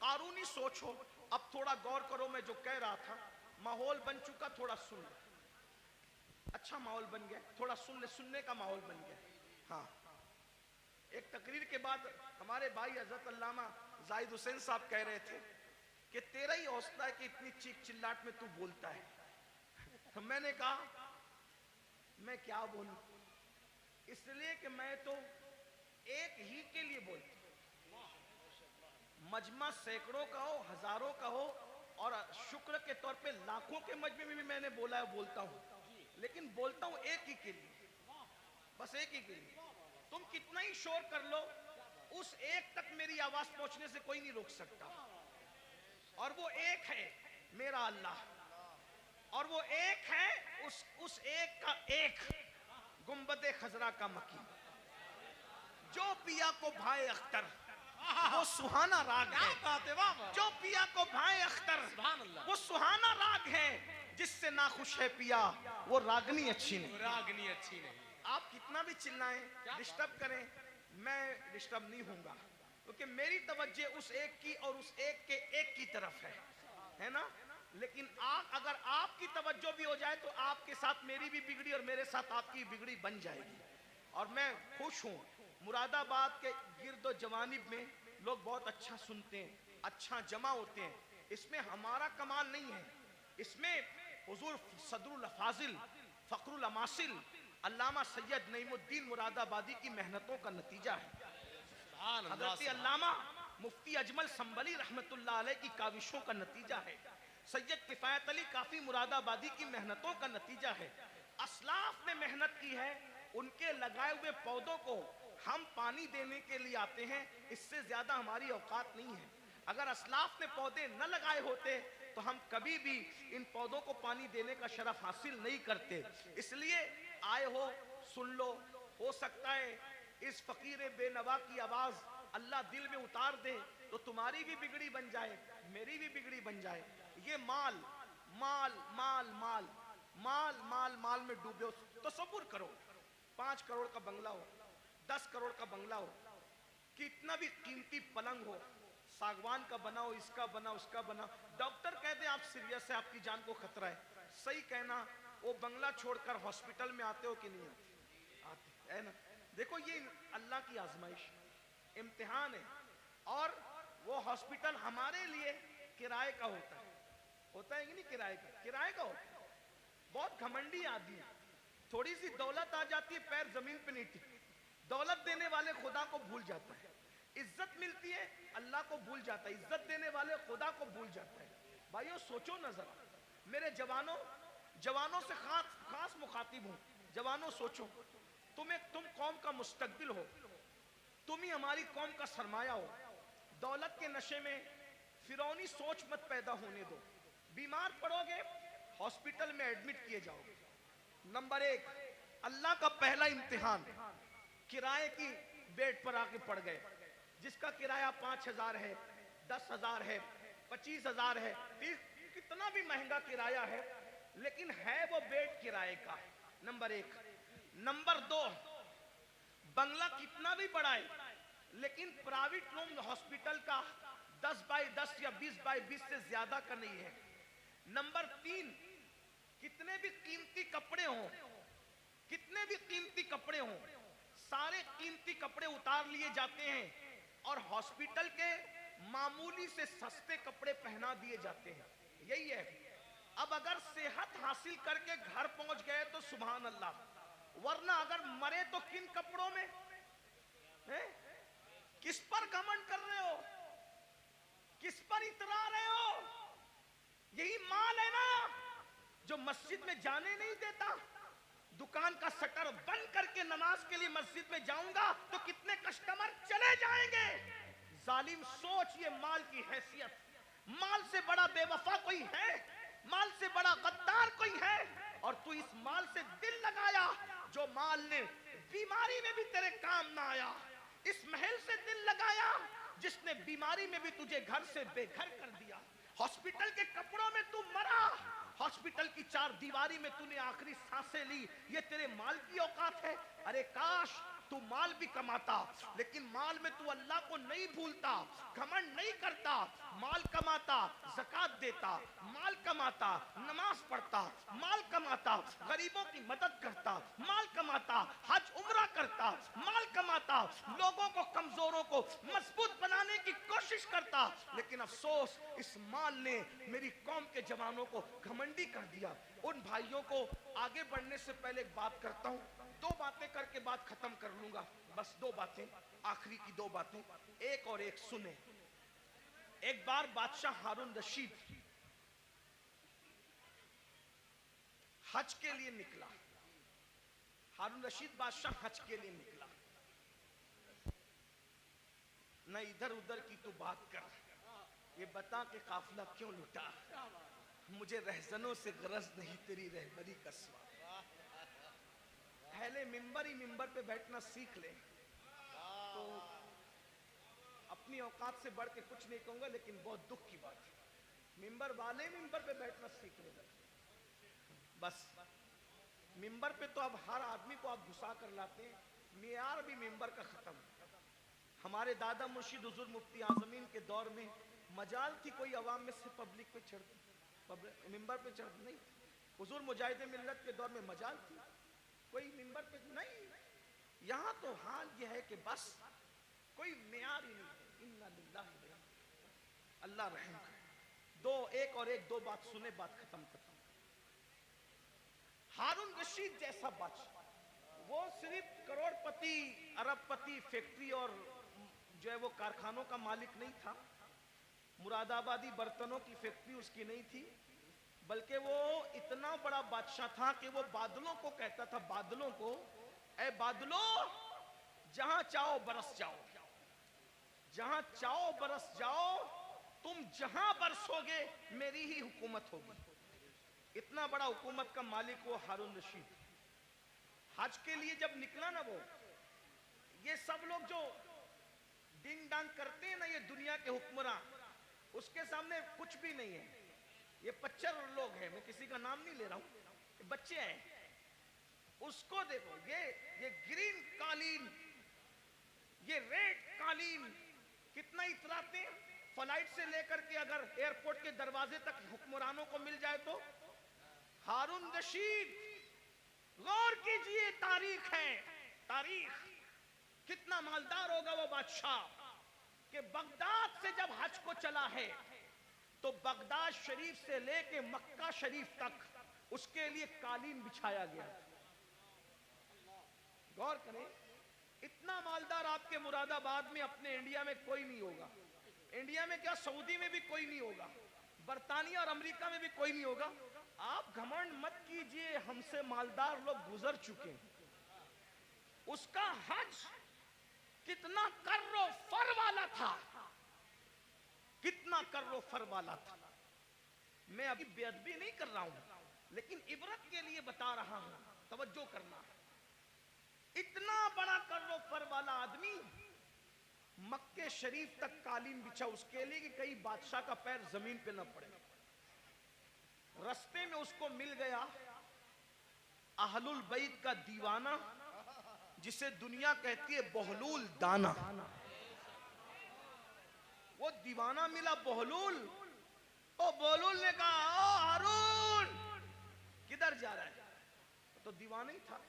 कारूनी सोच हो। अब थोड़ा गौर करो, मैं जो कह रहा था, माहौल बन चुका, थोड़ा सुन ले। अच्छा माहौल बन गया, थोड़ा सुन ले, सुनने का माहौल बन गया। हाँ, एक तकरीर के बाद हमारे भाई हजरत अल्लामा जाहिद हुसैन साहब कह रहे थे कि तेरा ही हौसला है कि इतनी चीख चिल्लाट में तू बोलता है। तो मैंने कहा मैं क्या बोलूं, इसलिए कि मैं तो एक ही के लिए बोलता हूं। मजमा सैकड़ों का हो, हजारों का हो, और शुक्र के तौर पे लाखों के मजमे में भी मैंने बोला है, बोलता हूं, लेकिन बोलता हूं एक ही के लिए, बस एक ही के लिए। तुम कितना ही शोर कर लो, उस एक तक मेरी आवाज पहुंचने से कोई नहीं रोक सकता। और वो एक है मेरा अल्लाह, और वो एक है उस एक का एक गुंबदे खजरा का मकी। जो पिया को भाई अख्तर, वो सुहाना राग है। जो पिया को भाई अख्तर, वो सुहाना राग है। जिससे नाखुश है पिया, वो रागनी अच्छी नहीं। रागनी अच्छी नहीं। आप कितना भी चिल्लाएं, डिस्टर्ब करें, मैं डिस्टर्ब नहीं होऊंगा, क्योंकि मेरी तवज्जो उस एक की और उस एक के एक की तरफ है ना। लेकिन अगर आपकी तवज्जो भी हो जाए तो आपके साथ मेरी भी बिगड़ी और मेरे साथ आपकी बिगड़ी बन जाएगी। और मैं खुश हूँ, मुरादाबाद के गिरदो जवानिब में लोग बहुत अच्छा सुनते हैं, अच्छा जमा होते हैं। इसमें हमारा कमाल नहीं है, इसमें हुजूर सदरुल अफाजिल फखरुल अमासिल अल्लामा सैयद नईमुद्दीन मुरादाबादी की मेहनतों का नतीजा है। हज़रत अल्लामा मुफ्ती अजमल संबली रहमतुल्लाह अलैह की काविशों का नतीजा है। सैयद किफायत अली काफी मुरादाबादी की मेहनतों का नतीजा है। असलाफ ने मेहनत की है, उनके लगाए हुए पौधों को हम पानी देने के लिए आते हैं, इससे ज्यादा हमारी औकात नहीं है। अगर असलाफ ने पौधे न लगाए होते तो हम कभी भी इन पौधों को पानी देने का शरफ हासिल नहीं करते। इसलिए आए हो, सुन लो, हो सकता है इस फकीर बेनवा की आवाज अल्लाह दिल में उतार दे तो तुम्हारी भी बिगड़ी बन जाए, मेरी भी बिगड़ी बन जाए। ये माल माल माल माल माल माल माल में डूबे हो तो सब्र करो। 5 करोड़ का बंगला हो, 10 करोड़ का बंगला हो, कितना भी कीमती पलंग हो, सागवान का बना हो, इसका बना, उसका बना, डॉक्टर कहते आप सीरियस है, आपकी जान को खतरा है, सही कहना, वो बंगला छोड़कर हॉस्पिटल में आते हो कि नहीं आते है ना। देखो ये अल्लाह की आजमाइश, इम्तिहान है। और वो हॉस्पिटल हमारे लिए किराए का होता है कि नहीं, किराए का होता है। बहुत घमंडी आदमी है, थोड़ी सी दौलत आ जाती है, पैर जमीन पे नहीं टिकते। दौलत देने वाले खुदा को भूल जाता है, इज्जत मिलती है अल्लाह को भूल जाता है, इज्जत देने वाले खुदा को भूल जाता है। भाइयों सोचो न जरा, मेरे जवानों से खास मुखातिब हूं। जवानों सोचो, तुम कौम का मुस्तकबिल हो, तुम ही हमारी कौम का सरमाया हो। दौलत के नशे में फिरौनी सोच मत पैदा होने दो। बीमार पड़ोगे, हॉस्पिटल में एडमिट किए जाओगे। नंबर 1, अल्लाह का पहला इम्तिहान, किराए की बेड पर आके पड़ गए। जिसका किराया 5,000 है, 10,000 है, 25,000 है, कितना भी महंगा किराया है, लेकिन है वो बेड किराए का। नंबर 1। नंबर 2, बंगला कितना भी बड़ा है, लेकिन प्राइवेट रूम हॉस्पिटल का 10 बाई 10 या 20 बाई 20 से ज्यादा का नहीं है। नंबर 3, कितने भी कीमती कपड़े हों, कितने भी कीमती कपड़े हों, सारे कीमती कपड़े उतार लिए जाते हैं और हॉस्पिटल के मामूली से सस्ते कपड़े पहना दिए जाते हैं। यही है। अब अगर सेहत हासिल करके घर पहुंच गए तो सुभान अल्लाह, वरना अगर मरे तो किन कपड़ों में है? किस पर घमंड कर रहे हो, किस पर इतरा रहे हो? यही माल है ना जो मस्जिद में जाने नहीं देता। दुकान का शटर बंद करके नमाज के लिए मस्जिद में जाऊंगा तो कितने कस्टमर चले जाएंगे। जालिम सोच, ये माल की हैसियत, माल से बड़ा बेवफा कोई है, माल से बड़ा गद्दार कोई है? और तू इस माल से दिल लगाया जो माल ने बीमारी में भी तेरे काम ना आया, इस महल से दिल लगाया जिसने बीमारी में भी तुझे घर से बेघर कर दिया। हॉस्पिटल के कपड़ों में तू मरा, हॉस्पिटल की 4 दीवारी में तूने आखिरी सांसें ली, ये तेरे माल की औकात है? अरे काश तू माल भी कमाता, लेकिन माल में तू अल्लाह को नहीं भूलता, घमंड नहीं करता, माल कमाता, ज़कात देता, माल कमाता, नमाज पढ़ता, माल कमाता, गरीबों की मदद करता, माल कमाता, हज उम्रा करता, माल कमाता, लोगों को, कमजोरों को मजबूत बनाने की कोशिश करता। लेकिन अफसोस, इस माल ने मेरी कौम के जवानों को घमंडी कर दिया। उन भाइयों को आगे बढ़ने से पहले एक बात करता हूं, 2 बातें करके बात खत्म कर लूंगा। बस 2 बातें, आखिरी की 2 बातें, एक और एक सुने। एक बार बादशाह हारून रशीद हज के लिए निकला। हारून रशीद बादशाह हज के लिए निकला। न इधर उधर की तो बात कर, ये बता के काफिला क्यों लुटा। मुझे रहजनों से गरज नहीं तेरी रहबरी का स्वाद। पहले मिंबर ही मिंबर पे बैठना सीख ले तो अपनी औकात से बढ़ के कुछ नहीं कहूंगा, लेकिन बहुत दुख की बात है, मिंबर वाले मिंबर पे बैठना सीख ले बस। मिंबर पे तो अब हर आदमी को आप घुसा कर लाते हैं, मियार भी मिंबर का खत्म। हमारे दादा मुर्शिद हुजूर मुफ्ती आजमीन के दौर में मजाल थी कोई अवाम में से पब्लिक पे चढ़ती, मिंबर पे चढ़ नहीं। हुजूर मुजाहिद मिल्लत के दौर में मजाल थी कोई मिंबर पे नहीं। यहाँ तो हाल यह है कि बस कोई मियार ही नहीं। इन्ना लिल्लाहि व इन्ना, अल्लाह रहम करे। दो बात सुने, बात खत्म करता हूं। हारून रशीद जैसा बादशाह, वो सिर्फ करोड़पति अरबपति फैक्ट्री और जो है वो कारखानों का मालिक नहीं था, मुरादाबादी बर्तनों की फैक्ट्री उसकी नहीं थी, बल्कि वो इतना बड़ा बादशाह था कि वो बादलों को कहता था, बादलों को, ए बादलों जहां चाहो बरस जाओ, जहां चाहो बरस जाओ, तुम जहां बरसोगे मेरी ही हुकूमत होगी। इतना बड़ा हुकूमत का मालिक वो हारून रशीद। हज के लिए जब निकला ना वो, ये सब लोग जो डिंग डांग करते हैं ना, ये दुनिया के हुक्मरान, उसके सामने कुछ भी नहीं है। ये 25 लोग हैं, मैं किसी का नाम नहीं ले रहा हूं, बच्चे हैं। उसको देखो, ये ग्रीन कालीन, ये रेड कालीन कितना इतराते हैं। फ्लाइट से लेकर के अगर एयरपोर्ट के दरवाजे तक हुक्मरानों को मिल जाए तो। हारून रशीद, गौर कीजिए, तारीख है, तारीख। कितना मालदार होगा वो बादशाह कि बगदाद से जब हज को चला है तो बगदाद शरीफ से लेके मक्का शरीफ तक उसके लिए कालीन बिछाया गया। गौर करें, इतना मालदार आपके मुरादाबाद में, अपने इंडिया में कोई नहीं होगा। इंडिया में क्या, सऊदी में भी कोई नहीं होगा, बर्तानिया और अमेरिका में भी कोई नहीं होगा। आप घमंड मत कीजिए, हमसे मालदार लोग गुजर चुके हैं। उसका हज कितना कर्रो फर वाला था, कितना कर्रो फर वाला था। मैं अभी बेअदबी नहीं कर रहा हूं, लेकिन इबरत के लिए बता रहा हूं, तवज्जो करना। इतना बड़ा कर्रो फर वाला आदमी मक्के शरीफ तक कालीन बिछा उसके लिए कि कहीं बादशाह का पैर जमीन पे न पड़े। रास्ते में उसको मिल गया अहलुल बैत का दीवाना, जिसे दुनिया कहती है बहलूल दाना। वो दीवाना मिला बहलूल। ओ बहलूल ने कहा, ओ हारून किधर जा रहा है? तो दीवाना ही था।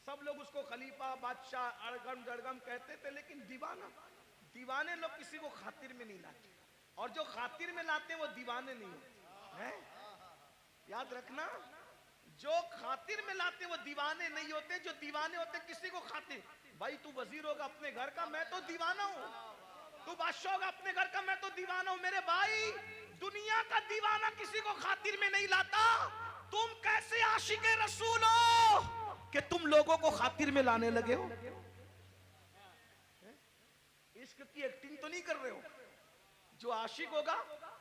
सब लोग उसको खलीफा, बादशाह, अड़गम जड़गम कहते थे, लेकिन दीवाने लोग किसी को खातिर में नहीं लाते, और जो खातिर में लाते हैं वो दीवाने नहीं होते हैं। याद रखना, जो खातिर में लाते वो दीवाने नहीं होते, जो दीवाने होते किसी को खातिर। भाई तू वजीर होगा अपने घर का, मैं तो दीवाना हूं। तू बादशाह होगा अपने घर का, मैं तो दीवाना हूं। मेरे भाई, दुनिया का दीवाना किसी को खातिर में नहीं लाता। तुम कैसे आशिके रसूल हो कि तुम लोगों को खातिर में लाने लगे हो? इश्क की एक्टिंग तो नहीं कर रहे हो? जो आशिक होगा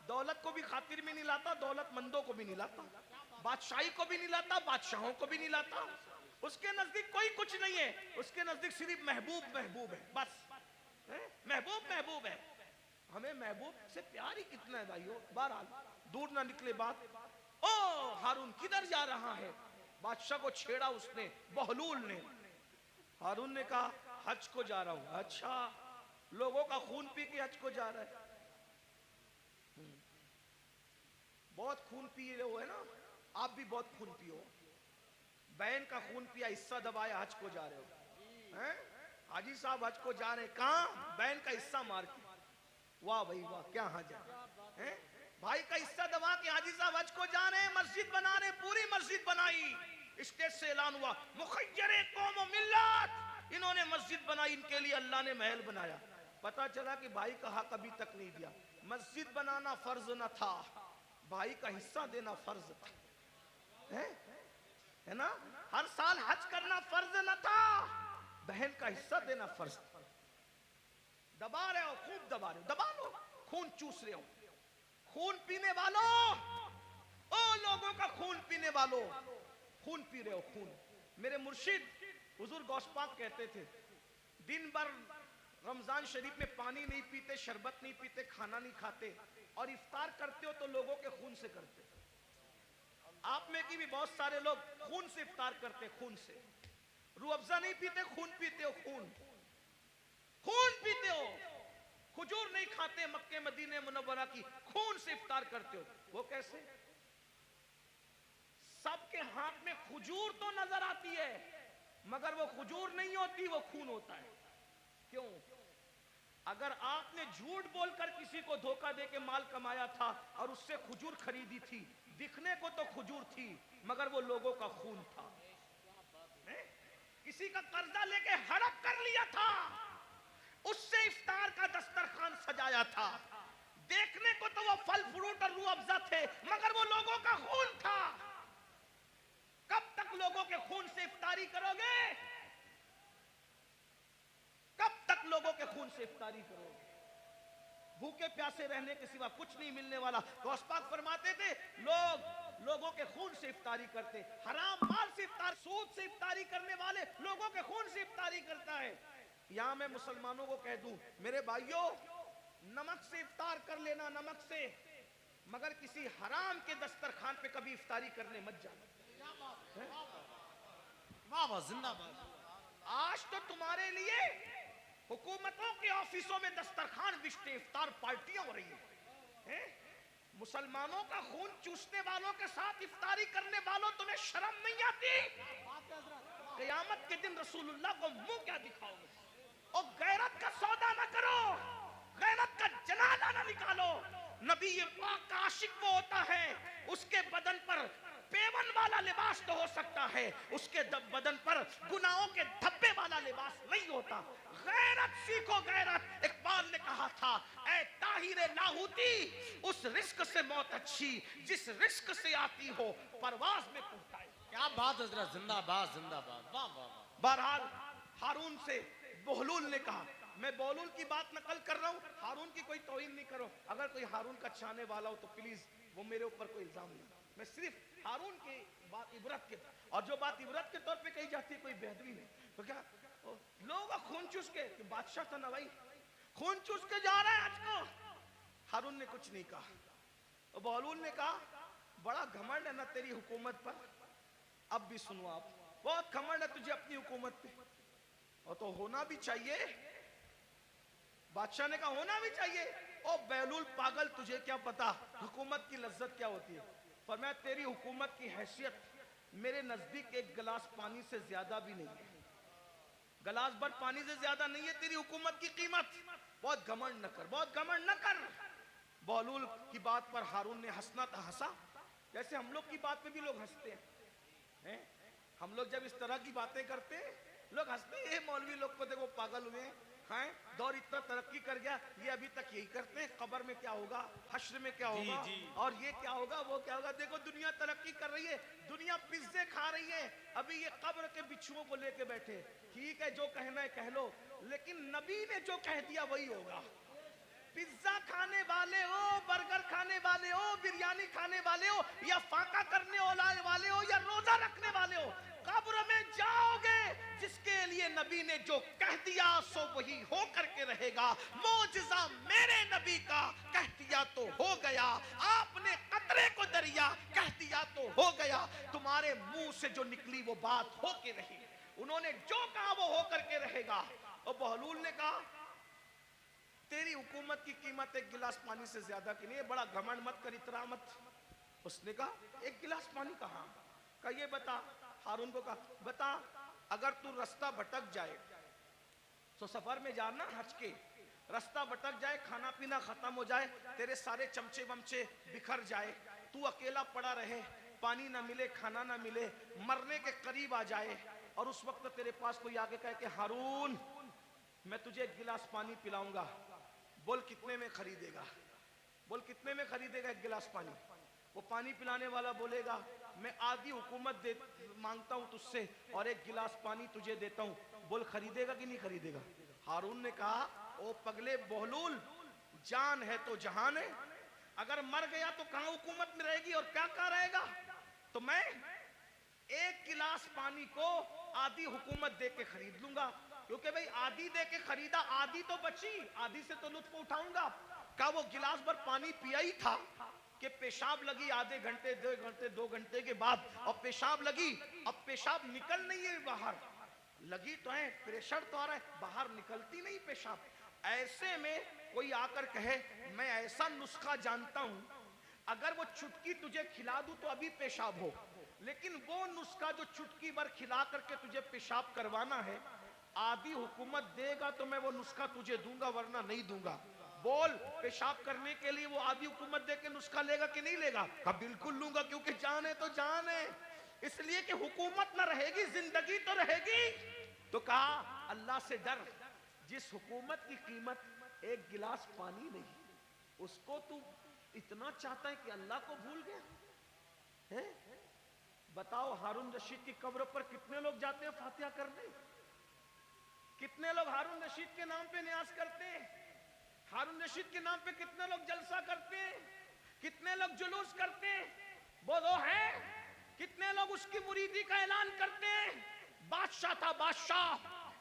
दौलत को भी खातिर में नहीं लाता, दौलतमंदों को भी नहीं लाता, बादशाही को भी नहीं लाता, बादशाहों को भी नहीं लाता। उसके नजदीक कोई कुछ नहीं है, उसके नजदीक सिर्फ महबूब महबूब है, बस महबूब महबूब है। हमें महबूब से प्यार ही कितना है भाइयों। बहरहाल दूर ना निकले बात। ओ हारून किधर जा रहा है? बादशाह को छेड़ा उसने, बहलूल ने। हारून ने कहा, हज को जा रहा हूं। अच्छा, लोगों का खून पी के हज को जा रहा है? बहुत खून पिए हो है ना, आप भी बहुत खून पियो। बहन का खून पिया, हिस्सा दबाया, हज को जा रहे हो हैं? हाजी साहब हज को जा रहे हैं, कहां? बहन का हिस्सा मार के। वाह भाई वाह, क्या हाजा है। भाई का हिस्सा दबा के हाजी साहब हज को जा रहे हैं, मस्जिद बना रहे, पूरी मस्जिद बनाई। स्टेज से ऐलान हुआ, मुखय्यरे कौम व मिल्लत, इन्होंने मस्जिद बनाई, इनके लिए अल्लाह ने महल बनाया। पता चला कि भाई का हक अभी तक नहीं दिया। मस्जिद बनाना फर्ज न था, भाई का हिस्सा देना फर्ज था, है ना? हर साल हज करना फर्ज न था, बहन का हिस्सा देना फर्ज था। दबा रहे हो, खूब दबा रहे हो, दबा लो, खून चूस रहे हो। खून पीने वालों, ओ लोगों का खून पीने वालों, खून पी रहे हो, खून। मेरे मुर्शिद हुजूर गौस पाक कहते थे, दिन भर रमजान शरीफ में पानी नहीं पीते, शरबत नहीं पीते, खाना नहीं खाते, और इफ्तार करते हो तो लोगों के खून से करते हो। आप में की भी बहुत सारे लोग खून से इफ्तार करते, खून से। रूह अफ़ज़ा नहीं पीते, खून पीते हो, खून, खून पीते हो। खजूर नहीं खाते, मक्के मदीने मुनव्वरा की, खून से इफ्तार करते हो। वो कैसे? सबके हाथ में खजूर तो नजर आती है, मगर वो खजूर नहीं होती, वो खून होता है। क्यों? अगर आपने झूठ बोलकर किसी को धोखा देके माल कमाया था और उससे खजूर खरीदी थी, दिखने को तो खजूर थी, मगर वो लोगों का खून था। किसी का कर्जा लेके हड़प कर लिया था, उससे इफ्तार का दस्तरखान सजाया था, देखने को तो वो फल फ्रूट और रूह अफ़ज़ा थे, मगर वो लोगों का खून था। कब तक लोगों के खून से इफ्तारी करोगे? कब तक लोगों के खून से इफ्तारी करोगे? भूखे प्यासे रहने के सिवा कुछ नहीं मिलने वाला। गौस पाक फरमाते थे, लोगों के खून से इफ्तारी करते, हराम माल से इफ्तार, सूद से इफ्तारी करने वाले लोगों के खून से इफ्तारी करता है। यहां मैं मुसलमानों को कह दूं, मेरे भाइयों, नमक से इफ्तार कर लेना, नमक से, मगर किसी हराम के दस्तरखान पे कभी इफ्तारी करने मत जाना। वाह वाह, जिंदाबाद। आज तो तुम्हारे लिए हुकूमतों के ऑफिसों में दस्तरखान बिछते, इफ्तार पार्टियां हो रही हैं। मुसलमानों का खून चूसने वालों के साथ इफ्तारी करने वालों, तुम्हें शर्म नहीं आती? क़यामत के दिन रसूलुल्लाह को मुंह क्या दिखाओगे? और गैरत का सौदा ना करो, गैरत का जनाजा ना निकालो। नबी पाक का आशिक वो होता है, उसके बदन पर पेवन वाला लिबास तो हो सकता है, उसके बदन पर गुनाहों के धब्बे वाला लिबास नहीं होता। गैरत सीखो, गैरत। इकबाल ने कहा था, ऐ ताहिरे लाहौती, उस रिस्क से मौत अच्छी जिस रिस्क से आती हो परवाज में पहुंचाए। क्या बात हजरत, जिंदाबाद जिंदाबाद, वाह वाह वाह। बहरहाल हारून से बहलूल ने कहा, मैं बहलूल की बात नकल कर रहा हूं, हारून की कोई तौहीन नहीं करो। अगर कोई हारून का चाहने वाला हो तो प्लीज वो मेरे ऊपर कोई इल्जाम नहीं। मैं सिर्फ हारून की बात इबरत के, और जो बात इबरत के तौर पे कही जाती है कोई बेहतरी नहीं। तो क्या लोगों का खून चूस के, बादशाह था ना भाई, खून चूस के जा रहा है आज को। हारून ने कुछ नहीं कहा। और बहलूल ने कहा, बड़ा घमंड है ना तेरी हुकूमत पर। अब भी सुनो आप, बहुत घमंड है तुझे अपनी हुकूमत पे, और तो होना भी चाहिए। बादशाह ने कहा होना भी चाहिए। ओ बहलूल पागल, तुझे क्या पता हुकूमत की लज्जत क्या होती है? पर मैं तेरी हुकूमत की हैसियत मेरे नजदीक एक गिलास पानी से ज्यादा भी नहीं है, गिलास भर पानी से ज्यादा नहीं है तेरी हुकूमत की कीमत। बहुत घमंड न कर, बहुत घमंड न कर। बहलूल की बात पर हारून ने हंसना था, हंसा जैसे हम लोग की बात पे भी लोग हंसते हैं। हम लोग जब इस तरह की बातें करते हैं, लोग हंसते हैं, मौलवी लोग को देखो पागल हुए हैं, दौर इतना तरक्की कर गया, ये अभी तक यही करते हैं। कब्र में क्या होगा, हश्र में क्या होगा, और ये क्या होगा, वो क्या होगा। देखो दुनिया तरक्की कर रही है, दुनिया पिज्जे खा रही है, अभी ये कब्र के बिच्छुओं को लेके बैठे। ठीक है, जो कहना है कह लो, लेकिन नबी ने जो कह दिया वही होगा। पिज्जा खाने वाले हो, बर्गर खाने वाले हो, बिरयानी खाने वाले हो, या फाका करने वाले हो, या रोजा रखने वाले हो, कब्र में जाओगे। जिसके लिए नबी ने जो कह दिया सो वही हो करके रहेगा। मौजिज़ा मेरे नबी का कह दिया तो हो गया, आपने कतरे को दरिया कह दिया तो हो गया। तुम्हारे मुंह से जो निकली वो बात हो के रही, उन्होंने जो कहा वो हो करके रहेगा। और बहलूल ने कहा, तेरी हुकूमत की कीमत एक गिलास पानी से ज्यादा की नहीं है, बड़ा घमंड मत कर, इतरा मत। उसने कहा एक गिलास पानी कहाँ? कहा ये बता। हारून को कहा, बता, अगर तू रास्ता भटक जाए तो सफर में जाना हज के, रास्ता भटक जाए, खाना पीना खत्म हो जाए, तेरे सारे चमचे वमचे बिखर जाए, तू अकेला पड़ा रहे, पानी ना मिले, खाना ना मिले, मरने के करीब आ जाए, और उस वक्त तेरे पास कोई आगे कहे कि हारून मैं तुझे एक गिलास पानी पिलाऊंगा, बोल कितने में खरीदेगा? बोल कितने में खरीदेगा एक गिलास पानी? वो पानी पिलाने वाला बोलेगा, मैं आधी हुकूमत दे मांगता हूं तुझसे और एक गिलास पानी तुझे देता हूं, बोल खरीदेगा कि नहीं खरीदेगा? हारून ने कहा ओ पगले बहलूल, जान है तो जहान है, अगर मर गया तो कहां हुकूमत में रहेगी और क्या क्या रहेगा। तो मैं एक गिलास पानी को आधी हुकूमत दे के खरीद लूंगा, क्योंकि भाई आधी दे के खरीदा, आधी तो बची, आधी से तो लुत्फ उठाऊंगा। का वो गिलास भर पानी पिया ही था कि पेशाब लगी आधे घंटे 2 घंटे के बाद, और पेशाब लगी, अब पेशाब निकल नहीं है बाहर, लगी तो है, प्रेशर तो आ रहा है, बाहर निकलती नहीं पेशाब। ऐसे में कोई आकर कहे मैं ऐसा नुस्खा जानता हूं, अगर वो चुटकी तुझे खिला दूं तो अभी पेशाब हो, लेकिन वो नुस्खा जो चुटकी भर खिला करके तुझे पेशाब करवाना है, आधी हुकूमत देगा तो मैं वो नुस्खा तुझे दूंगा, वरना नहीं दूंगा। बोल, पेशाब करने के लिए वो आधी हुकूमत दे के नुस्खा लेगा कि नहीं लेगा? कहा बिल्कुल लूंगा, क्योंकि जान है तो जान है, इसलिए कि हुकूमत ना रहेगी, जिंदगी तो रहेगी। तो कहा अल्लाह से डर, जिस हुकूमत की कीमत एक गिलास पानी नहीं, उसको तू इतना चाहता है कि अल्लाह को भूल गया है। बताओ, हारून रशीद की कब्र पर कितने लोग जाते हैं फातिहा करने? कितने लोग हारून रशीद के नाम पे न्यास करते हैं? हारून रशीद के नाम पे कितने लोग जलसा करते हैं? कितने लोग जुलूस करते हैं? वो है, कितने लोग उसकी मुरीदी का ऐलान करते हैं? बादशाह था, बादशाह,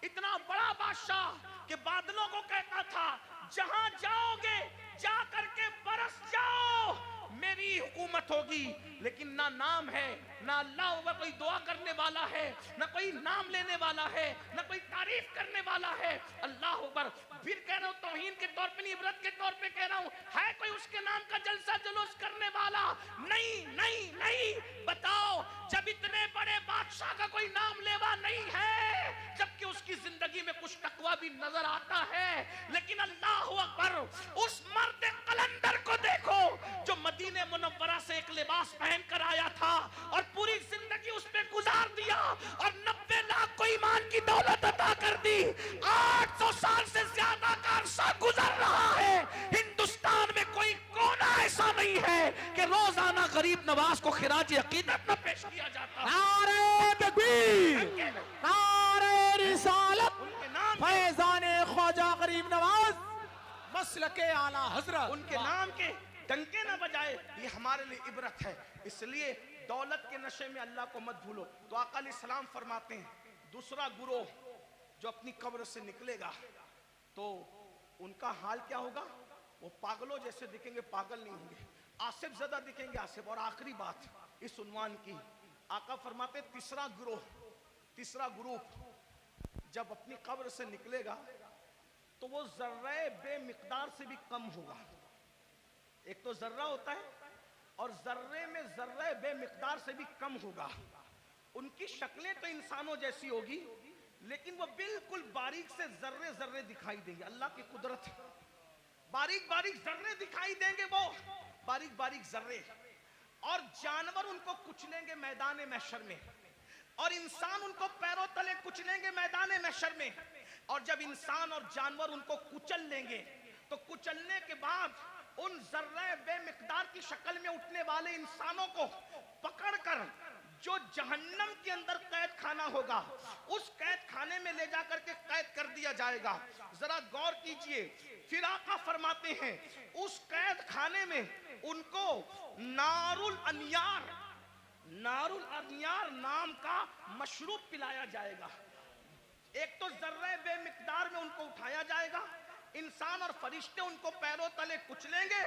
इतना बड़ा बादशाह कि बादलों को कहता था जहां जाओगे जा करके बरस जाओ, मेरी हुकूमत होगी। लेकिन ना नाम है, ना अल्लाह में कोई दुआ करने वाला है, ना कोई नाम लेने वाला है, ना कोई तारीफ करने वाला है। अल्लाह अकबर। फिर कह रहा हूं, तौहीन के तौर पे नहीं, इबरत के तौर पे कह रहा हूं, है कोई उसके नाम का जलसा जुलूस करने वाला? नहीं नहीं नहीं। बताओ, जब इतने बड़े बादशाह का कोई नाम लेवा नहीं है, जबकि उसकी जिंदगी में कुछ तकवा भी नजर आता है, लेकिन अल्लाह अकबर, उस मर्द कलंदर को देखो जो मदीने मुनव्वरा से एक लिबास पहन कर आया था और पूरी जिंदगी उस पे गुजार दिया और 90 लाख को ईमान की दौलत अता कर दी। 800 साल से ज्यादा का अरसा गुजर रहा है, हिंदुस्तान में कोई कोना ऐसा नहीं है कि रोजाना गरीब नवाज को खिराज अकीदत न पेश किया जाता। नारे तकबीर, नारे रिसालत, उनके नाम फैजाने ख्वाजा गरीब नवाज मसलके आला हजरत, उनके नाम के डंके न बजाए, ये हमारे लिए इबरत है। इसलिए दौलत के नशे में अल्लाह को मत भूलो। तो आका अलैहिस्सलाम फरमाते हैं, दूसरा गुरोह जो अपनी कब्र से निकलेगा तो उनका हाल क्या होगा? वो पागलों जैसे दिखेंगे, पागल नहीं होंगे, आसिफ ज़दा दिखेंगे, आसिफ। और आखिरी बात इस उन्वान की, आका फरमाते तीसरा ग्रुप जब अपनी कब्र से निकलेगा तो वो जर्रे बेमिकदार से भी कम होगा। एक तो जर्रा होता है और जर्रे में जर्रे बेमिकदार से भी कम होगा। उनकी शक्लें तो इंसानों जैसी होगी, लेकिन वो बिल्कुल बारीक से जर्रे जर्रे दिखाई देंगे। अल्लाह की कुदरत, बारीक बारीक जर्रे दिखाई देंगे, वो बारीक बारीक जर्रे। और जानवर उनको कुचलेंगे मैदान महशर में, और इंसान उनको पैरों तले कुचलेंगे मैदान महशर में। और जब इंसान और जानवर उनको कुचल लेंगे तो कुचलने के बाद उन जर्रे बेमिकदार की शक्ल में उठने वाले इंसानों को पकड़कर जो जहन्नम के अंदर कैद खाना होगा, उस कैद खाने में ले जाकर के कैद कर दिया जाएगा। जरा गौर कीजिए, फिर आका फरमाते हैं उस कैद खाने में उनको नारुल अनियार नाम का मशरूब पिलाया जाएगा। एक तो जर्रे बेमिकदार में उनको उठाया जाएगा, इंसान और फरिश्ते उनको पैरों तले कुचलेंगे,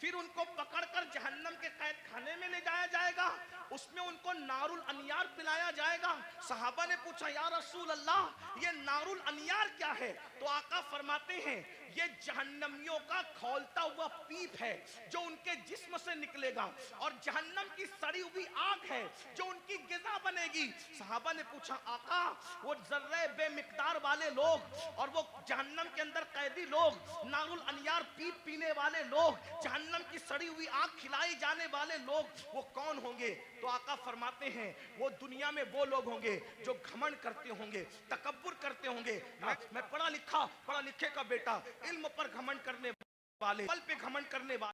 फिर उनको पकड़कर जहन्नम के कैद खाने में ले जाया जाएगा, उसमें उनको नारुल अनियार पिलाया जाएगा। सहाबा ने पूछा, या रसूल अल्लाह, ये नारुल अनियार क्या है? तो आका फरमाते हैं ये जहन्नमियों का खौलता हुआ पीप है जो उनके जिस्म से निकलेगा, और जहन्नम की सड़ी हुई आग है जो उनकी गिज़ा बनेगी। सहाबा ने पूछा, आका वो जर्रे बेमिकदार वाले लोग और वो जहन्नम के अंदर कैदी लोग, नारुल अनियार पीप पीने वाले लोग, जहन्नम की सड़ी हुई आग खिलाई जाने वाले लोग, वो कौन होंगे? तो आका फरमाते हैं वो दुनिया में वो लोग होंगे जो घमंड करते होंगे, तकब्बुर करते होंगे। मैं पढ़ा लिखे का बेटा, इल्म पर घमंड करने वाले, पल पे घमंड करने वाले।